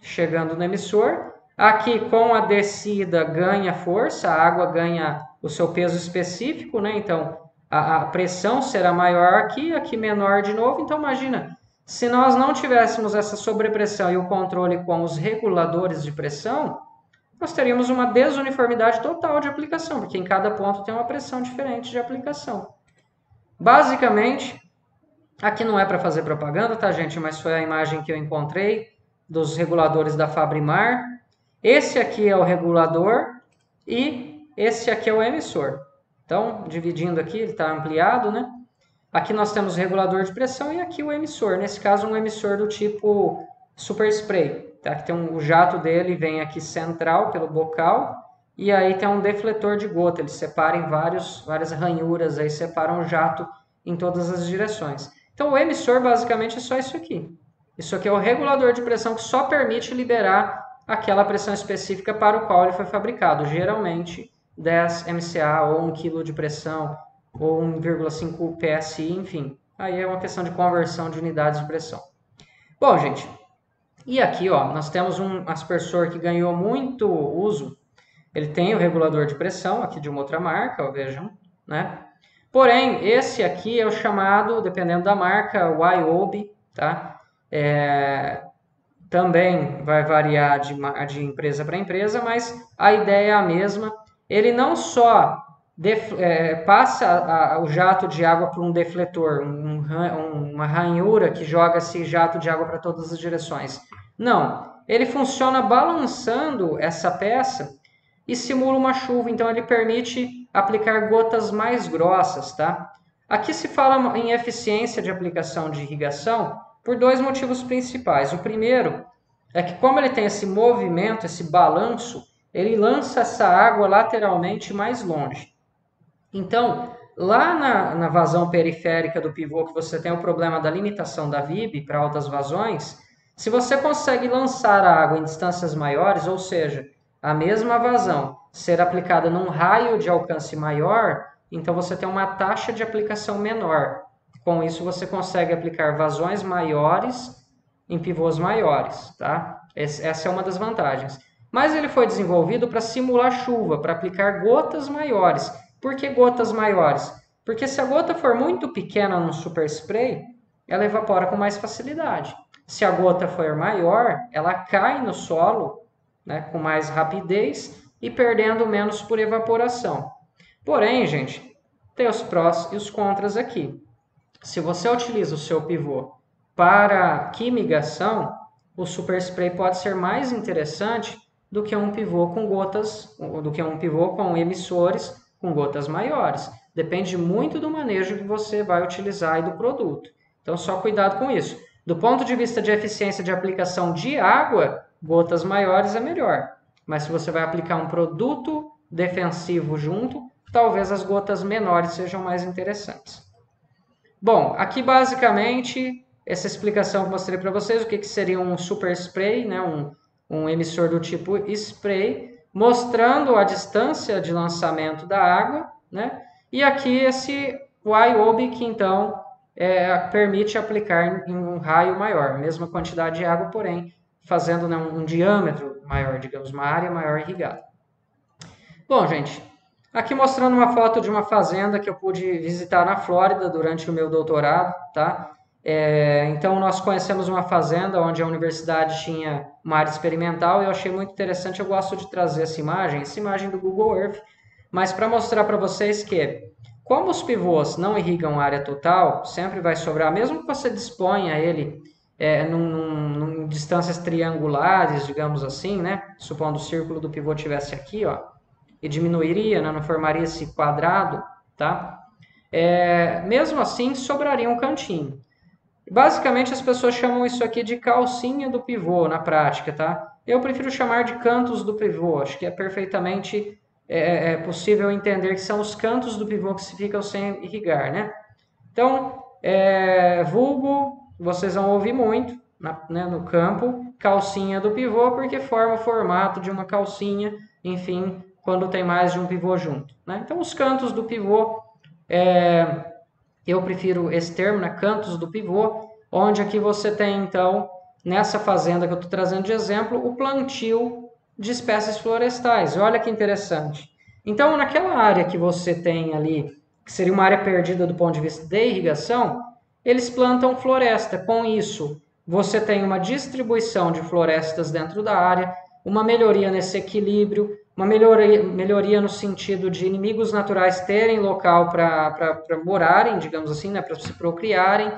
chegando no emissor, aqui com a descida ganha força, a água ganha o seu peso específico, né? Então a pressão será maior aqui, aqui menor de novo. Então imagina, se nós não tivéssemos essa sobrepressão e o controle com os reguladores de pressão, nós teríamos uma desuniformidade total de aplicação, porque em cada ponto tem uma pressão diferente de aplicação. Basicamente, aqui não é para fazer propaganda, tá, gente? Mas foi a imagem que eu encontrei dos reguladores da Fabrimar. Esse aqui é o regulador e esse aqui é o emissor. Então, dividindo aqui, ele está ampliado, né? Aqui nós temos o regulador de pressão e aqui o emissor. Nesse caso, um emissor do tipo super spray, tá? Que tem o jato dele vem aqui central pelo bocal e aí tem um defletor de gota. Ele separa em várias ranhuras, aí separam o jato em todas as direções. Então, o emissor basicamente é só isso aqui. Isso aqui é o regulador de pressão que só permite liberar aquela pressão específica para o qual ele foi fabricado. Geralmente 10 MCA ou 1 kg de pressão ou 1,5 PSI, enfim. Aí é uma questão de conversão de unidades de pressão. Bom, gente, e aqui ó, nós temos um aspersor que ganhou muito uso. Ele tem o regulador de pressão, aqui de uma outra marca, ó, vejam, né? Porém, esse aqui é o chamado, dependendo da marca, Ryobi, tá? Também vai variar de empresa para empresa, mas a ideia é a mesma. Ele não só passa o jato de água por um defletor, uma ranhura que joga esse jato de água para todas as direções. Não, ele funciona balançando essa peça e simula uma chuva, então ele permite aplicar gotas mais grossas, tá? Aqui se fala em eficiência de aplicação de irrigação por dois motivos principais. O primeiro é que como ele tem esse movimento, esse balanço, ele lança essa água lateralmente mais longe. Então, lá na vazão periférica do pivô, que você tem o problema da limitação da VIB para altas vazões, se você consegue lançar a água em distâncias maiores, ou seja, a mesma vazão ser aplicada num raio de alcance maior, então você tem uma taxa de aplicação menor. Com isso, você consegue aplicar vazões maiores em pivôs maiores, tá? Essa é uma das vantagens. Mas ele foi desenvolvido para simular chuva, para aplicar gotas maiores. Por que gotas maiores? Porque se a gota for muito pequena no super spray, ela evapora com mais facilidade. Se a gota for maior, ela cai no solo, né, com mais rapidez e perdendo menos por evaporação. Porém, gente, tem os prós e os contras aqui. Se você utiliza o seu pivô para quimigação, o super spray pode ser mais interessante do que um pivô com gotas, do que um pivô com emissores com gotas maiores. Depende muito do manejo que você vai utilizar e do produto. Então, só cuidado com isso. Do ponto de vista de eficiência de aplicação de água, gotas maiores é melhor. Mas se você vai aplicar um produto defensivo junto, talvez as gotas menores sejam mais interessantes. Bom, aqui basicamente essa explicação que eu mostrei para vocês, o que seria um super spray, né? um emissor do tipo spray, mostrando a distância de lançamento da água, né? E aqui esse Ryobi que então permite aplicar em um raio maior, mesma quantidade de água, porém fazendo, né, um diâmetro maior, digamos, uma área maior irrigada. Bom, gente, aqui mostrando uma foto de uma fazenda que eu pude visitar na Flórida durante o meu doutorado, tá? Então, nós conhecemos uma fazenda onde a universidade tinha uma área experimental e eu achei muito interessante. Eu gosto de trazer essa imagem do Google Earth, mas para mostrar para vocês que, como os pivôs não irrigam a área total, sempre vai sobrar, mesmo que você disponha ele em distâncias triangulares, digamos assim, né? Supondo o círculo do pivô tivesse aqui, ó, e diminuiria, né? Não formaria esse quadrado, tá? mesmo assim sobraria um cantinho. Basicamente as pessoas chamam isso aqui de calcinha do pivô na prática, tá? Eu prefiro chamar de cantos do pivô, acho que é perfeitamente possível entender que são os cantos do pivô que se ficam sem irrigar, né? Então, vulgo, vocês vão ouvir muito né, no campo, calcinha do pivô, porque forma o formato de uma calcinha, enfim, quando tem mais de um pivô junto. Né? Então, os cantos do pivô, eu prefiro esse termo, né, cantos do pivô, onde aqui você tem, então, nessa fazenda que eu estou trazendo de exemplo, o plantio de espécies florestais. Olha que interessante. Então, naquela área que você tem ali, que seria uma área perdida do ponto de vista de irrigação, eles plantam floresta. Com isso, você tem uma distribuição de florestas dentro da área, uma melhoria nesse equilíbrio, uma melhoria no sentido de inimigos naturais terem local para morarem, digamos assim, né, para se procriarem,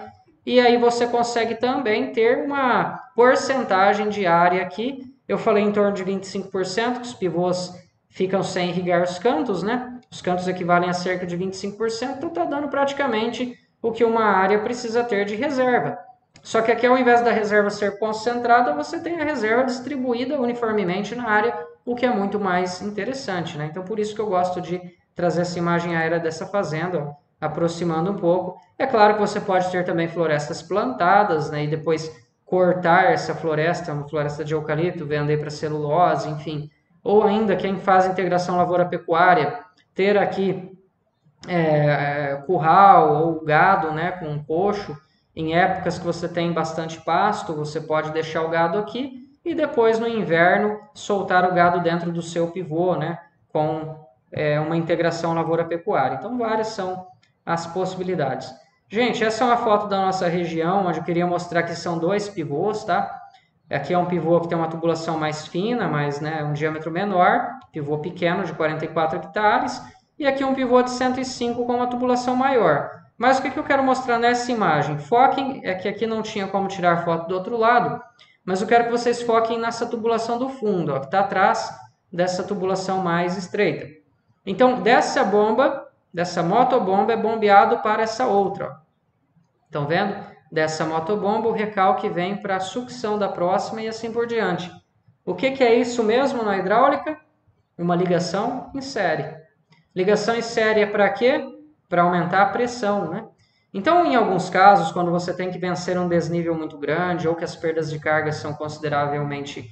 e aí você consegue também ter uma porcentagem de área aqui. Eu falei em torno de 25%, que os pivôs ficam sem irrigar os cantos, né? Os cantos equivalem a cerca de 25%, então está dando praticamente o que uma área precisa ter de reserva. Só que aqui, ao invés da reserva ser concentrada, você tem a reserva distribuída uniformemente na área, o que é muito mais interessante, né? Então, por isso que eu gosto de trazer essa imagem aérea dessa fazenda, ó, aproximando um pouco. É claro que você pode ter também florestas plantadas, né? E depois cortar essa floresta, uma floresta de eucalipto, vender para celulose, enfim. Ou ainda, quem faz integração lavoura-pecuária, ter aqui curral ou gado, né, com um coxo. Em épocas que você tem bastante pasto, você pode deixar o gado aqui e depois no inverno soltar o gado dentro do seu pivô, né, com uma integração lavoura-pecuária. Então, várias são as possibilidades. Gente, essa é uma foto da nossa região, onde eu queria mostrar que são dois pivôs, tá? Aqui é um pivô que tem uma tubulação mais fina, mas né, um diâmetro menor, pivô pequeno de 44 hectares, e aqui um pivô de 105 com uma tubulação maior. Mas o que eu quero mostrar nessa imagem? Foquem, é que aqui não tinha como tirar foto do outro lado, mas eu quero que vocês foquem nessa tubulação do fundo, ó, que está atrás dessa tubulação mais estreita. Então, dessa bomba, dessa motobomba, é bombeado para essa outra. Estão vendo? Dessa motobomba, o recalque vem para a sucção da próxima e assim por diante. O que é isso mesmo na hidráulica? Uma ligação em série. Ligação em série é para quê? Para aumentar a pressão, né? Então, em alguns casos, quando você tem que vencer um desnível muito grande ou que as perdas de carga são consideravelmente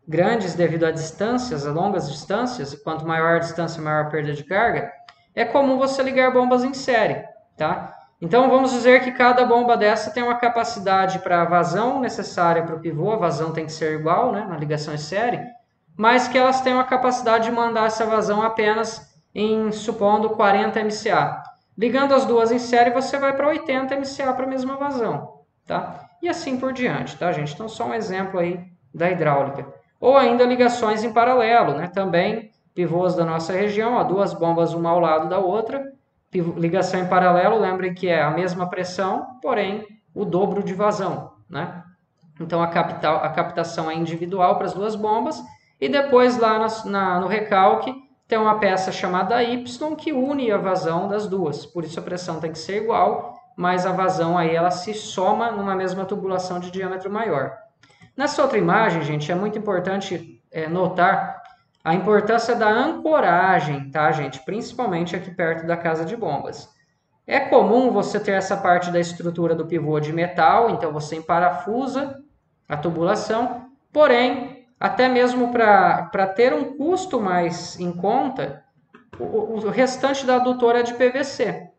grandes devido a distâncias, a longas distâncias, e quanto maior a distância, maior a perda de carga, é comum você ligar bombas em série, tá? Então, vamos dizer que cada bomba dessa tem uma capacidade para a vazão necessária para o pivô, a vazão tem que ser igual, né, na ligação em série, mas que elas têm uma capacidade de mandar essa vazão apenas em, supondo, 40 MCA. Ligando as duas em série, você vai para 80 MCA para a mesma vazão, tá? E assim por diante, tá, gente? Então, só um exemplo aí da hidráulica. Ou ainda ligações em paralelo, né? Também pivôs da nossa região, ó, duas bombas uma ao lado da outra. Ligação em paralelo, lembrem que é a mesma pressão, porém o dobro de vazão, né? Então a captação é individual para as duas bombas e depois lá no recalque tem uma peça chamada Y que une a vazão das duas. Por isso a pressão tem que ser igual, mas a vazão aí ela se soma numa mesma tubulação de diâmetro maior. Nessa outra imagem, gente, é muito importante notar a importância da ancoragem, tá, gente? Principalmente aqui perto da casa de bombas. É comum você ter essa parte da estrutura do pivô de metal, então você emparafusa a tubulação, porém, até mesmo para ter um custo mais em conta, o restante da adutora é de PVC.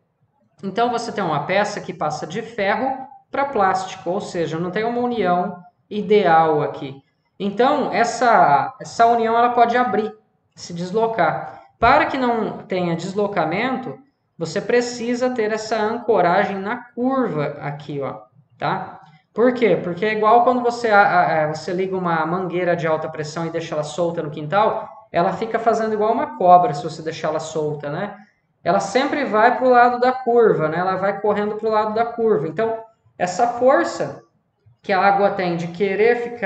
Então você tem uma peça que passa de ferro para plástico, ou seja, não tem uma união ideal aqui. Então essa união ela pode abrir, se deslocar. Para que não tenha deslocamento, você precisa ter essa ancoragem na curva aqui, ó, tá? Por quê? Porque é igual quando você liga uma mangueira de alta pressão e deixa ela solta no quintal, ela fica fazendo igual uma cobra se você deixar ela solta, né? Ela sempre vai para o lado da curva, né? Ela vai correndo para o lado da curva. Então, essa força que a água tem de querer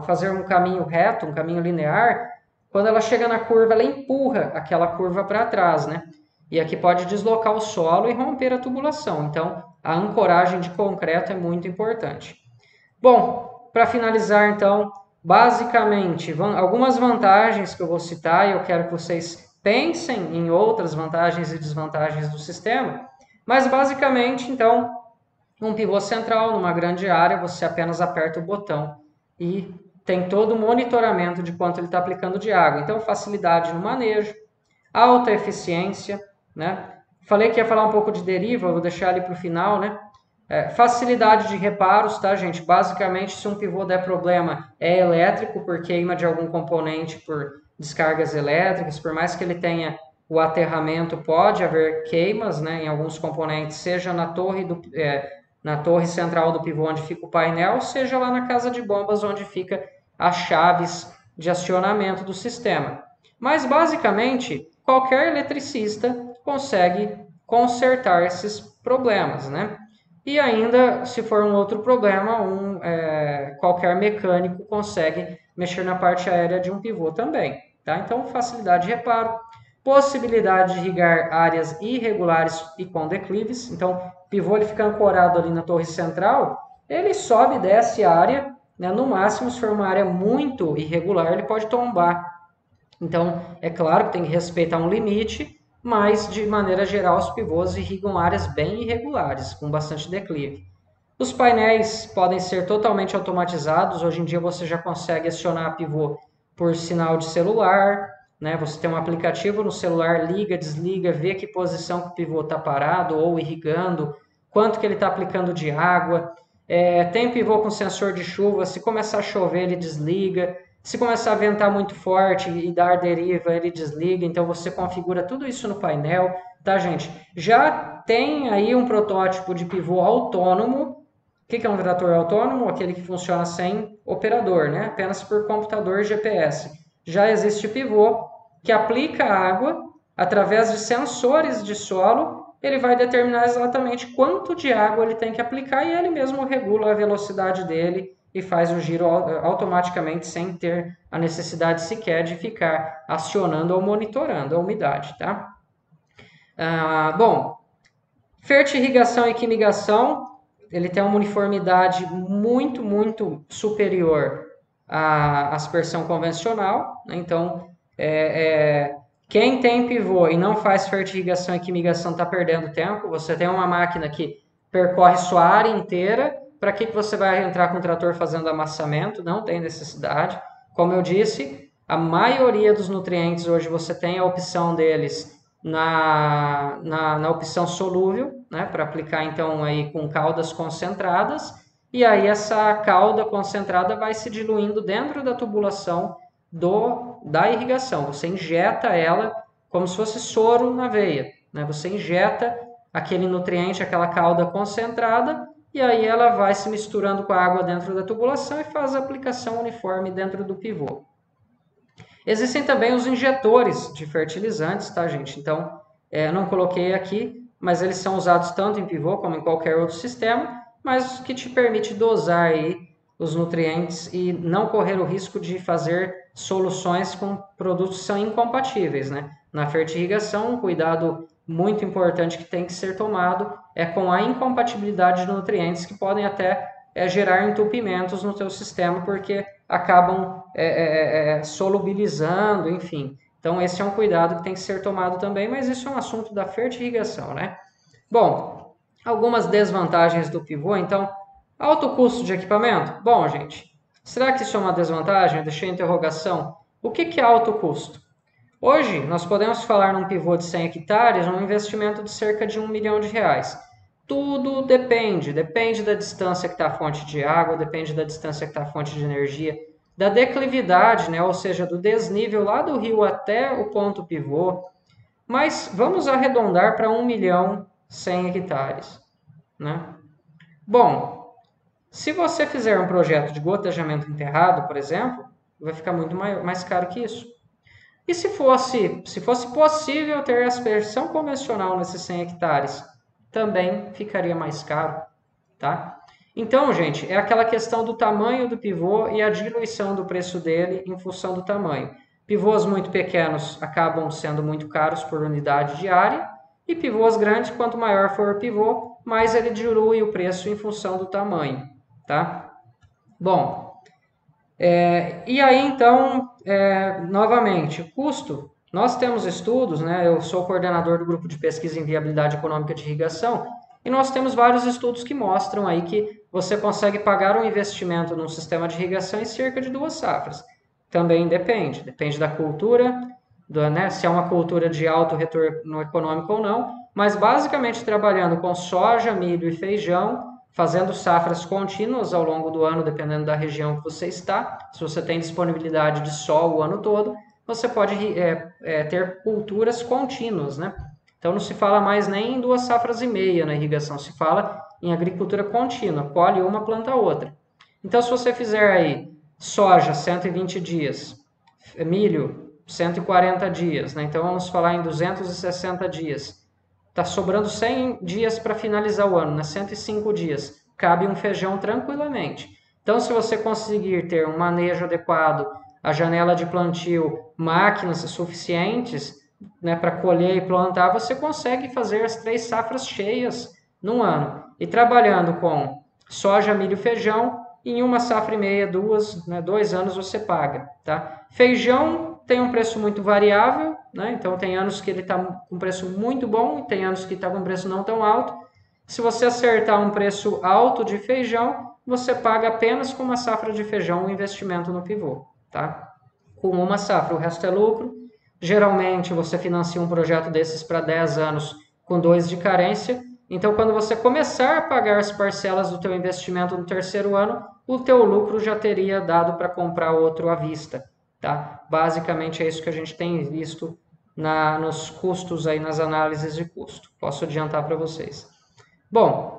fazer um caminho reto, um caminho linear, quando ela chega na curva, ela empurra aquela curva para trás, né? e aqui pode deslocar o solo e romper a tubulação. Então, a ancoragem de concreto é muito importante. Bom, para finalizar, então, basicamente, algumas vantagens que eu vou citar e eu quero que vocês pensem em outras vantagens e desvantagens do sistema, mas basicamente, então, um pivô central numa grande área, você apenas aperta o botão e tem todo o monitoramento de quanto ele está aplicando de água. Então, facilidade no manejo, alta eficiência, né? Falei que ia falar um pouco de deriva, vou deixar ali para o final, né? Facilidade de reparos, tá, gente? Basicamente, se um pivô der problema, é elétrico, por queima de algum componente por descargas elétricas, por mais que ele tenha o aterramento, pode haver queimas, né, em alguns componentes, seja na torre central do pivô onde fica o painel, seja lá na casa de bombas onde fica as chaves de acionamento do sistema. Mas, basicamente, qualquer eletricista consegue consertar esses problemas, né? E ainda, se for um outro problema, qualquer mecânico consegue mexer na parte aérea de um pivô também. Tá? Então, facilidade de reparo, possibilidade de irrigar áreas irregulares e com declives. Então, o pivô ele fica ancorado ali na torre central, ele sobe e desce a área, né? No máximo, se for uma área muito irregular, ele pode tombar. Então, é claro que tem que respeitar um limite, mas de maneira geral os pivôs irrigam áreas bem irregulares, com bastante declive. Os painéis podem ser totalmente automatizados, hoje em dia você já consegue acionar pivô por sinal de celular, né? Você tem um aplicativo no celular, liga, desliga, vê que posição que o pivô está parado ou irrigando, quanto que ele está aplicando de água. Tem pivô com sensor de chuva, se começar a chover ele desliga, se começar a ventar muito forte e dar deriva, ele desliga. Então você configura tudo isso no painel, tá, gente? Já tem aí um protótipo de pivô autônomo. O que é um trator autônomo? Aquele que funciona sem operador, né? Apenas por computador GPS. Já existe pivô que aplica água através de sensores de solo. Ele vai determinar exatamente quanto de água ele tem que aplicar e ele mesmo regula a velocidade dele e faz o giro automaticamente sem ter a necessidade sequer de ficar acionando ou monitorando a umidade, tá? Bom, fertirrigação e quimigação, ele tem uma uniformidade muito, muito superior à aspersão convencional, né? Então, quem tem pivô e não faz fertirrigação e quimigação está perdendo tempo. Você tem uma máquina que percorre sua área inteira. Para que você vai entrar com o trator fazendo amassamento? Não tem necessidade. Como eu disse, a maioria dos nutrientes hoje você tem a opção deles na opção solúvel, né, para aplicar então aí com caudas concentradas, e aí essa cauda concentrada vai se diluindo dentro da tubulação da irrigação. Você injeta ela como se fosse soro na veia, né? Você injeta aquele nutriente, aquela cauda concentrada, e aí ela vai se misturando com a água dentro da tubulação e faz a aplicação uniforme dentro do pivô. Existem também os injetores de fertilizantes, tá, gente? Então, não coloquei aqui, mas eles são usados tanto em pivô como em qualquer outro sistema, mas que te permite dosar aí os nutrientes e não correr o risco de fazer soluções com produtos que são incompatíveis, né? Na fertirrigação, um cuidado muito importante que tem que ser tomado é com a incompatibilidade de nutrientes que podem até gerar entupimentos no teu sistema, porque acabam solubilizando, enfim. Então, esse é um cuidado que tem que ser tomado também, mas isso é um assunto da fertirrigação, né? Bom, algumas desvantagens do pivô, então, alto custo de equipamento? Bom, gente, será que isso é uma desvantagem? Eu deixei a interrogação. O que é alto custo? Hoje, nós podemos falar num pivô de 100 hectares, um investimento de cerca de R$1 milhão. Tudo depende da distância que está a fonte de água, depende da distância que está a fonte de energia, da declividade, né? Ou seja, do desnível lá do rio até o ponto pivô. Mas vamos arredondar para 1 milhão 100 hectares, né? Bom, se você fizer um projeto de gotejamento enterrado, por exemplo, vai ficar muito mais caro que isso. E se fosse possível ter aspersão convencional nesses 100 hectares, também ficaria mais caro, tá? Então, gente, é aquela questão do tamanho do pivô e a diluição do preço dele em função do tamanho. Pivôs muito pequenos acabam sendo muito caros por unidade de área, E pivôs grandes, quanto maior for o pivô, mais ele dilui o preço em função do tamanho, tá? Bom, e aí então, novamente, custo. Nós temos estudos, né? Eu sou coordenador do grupo de pesquisa em viabilidade econômica de irrigação, e nós temos vários estudos que mostram aí que você consegue pagar um investimento num sistema de irrigação em cerca de 2 safras. Também depende da cultura, né, se é uma cultura de alto retorno econômico ou não, mas basicamente trabalhando com soja, milho e feijão, fazendo safras contínuas ao longo do ano, dependendo da região que você está. Se você tem disponibilidade de sol o ano todo, você pode ter culturas contínuas, né? Então não se fala mais nem em 2 safras e meia na irrigação, se fala em agricultura contínua, colhe uma, planta outra. Então se você fizer aí soja 120 dias, milho 140 dias, né? Então vamos falar em 260 dias. Está sobrando 100 dias para finalizar o ano, né? 105 dias. Cabe um feijão tranquilamente. Então, se você conseguir ter um manejo adequado, a janela de plantio, máquinas suficientes, né, para colher e plantar, você consegue fazer as 3 safras cheias num ano. E trabalhando com soja, milho e feijão, em uma safra e meia, 2 anos você paga. Tá? Feijão tem um preço muito variável, né? Então tem anos que ele está com um preço muito bom e tem anos que está com um preço não tão alto. Se você acertar um preço alto de feijão, você paga apenas com uma safra de feijão o investimento no pivô. Tá? Com uma safra, o resto é lucro. Geralmente você financia um projeto desses para 10 anos com 2 de carência. Então, quando você começar a pagar as parcelas do teu investimento no terceiro ano, o teu lucro já teria dado para comprar outro à vista. Tá? Basicamente é isso que a gente tem visto nos custos, aí, nas análises de custo. Posso adiantar para vocês. Bom,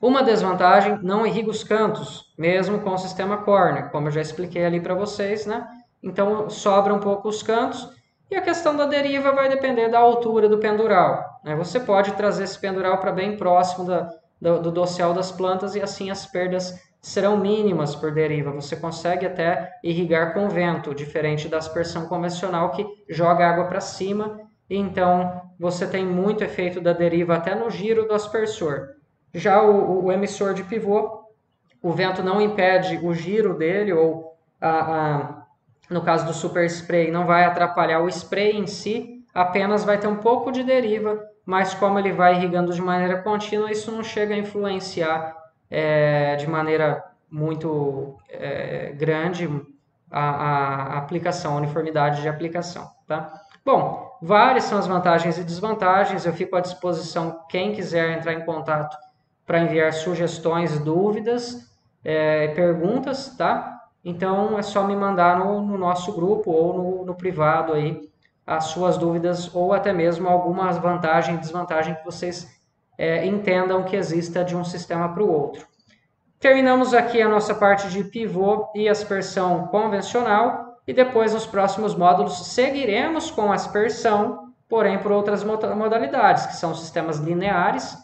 uma desvantagem, não irriga os cantos, mesmo com o sistema Corner, como eu já expliquei ali para vocês, né? Então sobra um pouco os cantos. E a questão da deriva vai depender da altura do pendural, né? Você pode trazer esse pendural para bem próximo do dossel das plantas e assim as perdas serão mínimas por deriva. Você consegue até irrigar com vento, diferente da aspersão convencional que joga água para cima. Então você tem muito efeito da deriva até no giro do aspersor. Já o emissor de pivô, o vento não impede o giro dele, ou no caso do super spray, não vai atrapalhar o spray em si, apenas vai ter um pouco de deriva, mas como ele vai irrigando de maneira contínua, isso não chega a influenciar de maneira muito grande a aplicação, a uniformidade de aplicação. Tá? Bom, várias são as vantagens e desvantagens, eu fico à disposição quem quiser entrar em contato para enviar sugestões, dúvidas, perguntas, tá? Então é só me mandar no nosso grupo ou no privado aí as suas dúvidas ou até mesmo algumas vantagens e desvantagens que vocês entendam que exista de um sistema para o outro. Terminamos aqui a nossa parte de pivô e aspersão convencional e depois nos próximos módulos seguiremos com aspersão, porém por outras modalidades, que são sistemas lineares,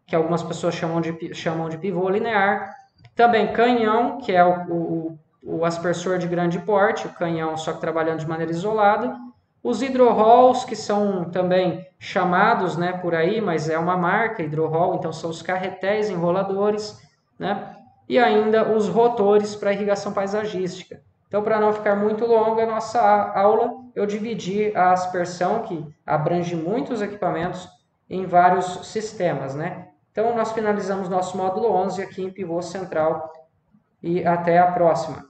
que algumas pessoas chamam de pivô linear, também canhão, que é o aspersor de grande porte, o canhão só que trabalhando de maneira isolada, os hidrorolls, que são também chamados, né, por aí, mas é uma marca hidroroll, então são os carretéis enroladores, né, e ainda os rotores para irrigação paisagística. Então, para não ficar muito longa a nossa aula, eu dividi a aspersão, que abrange muitos equipamentos, em vários sistemas, né? Então, nós finalizamos nosso módulo 11 aqui em Pivô Central e até a próxima.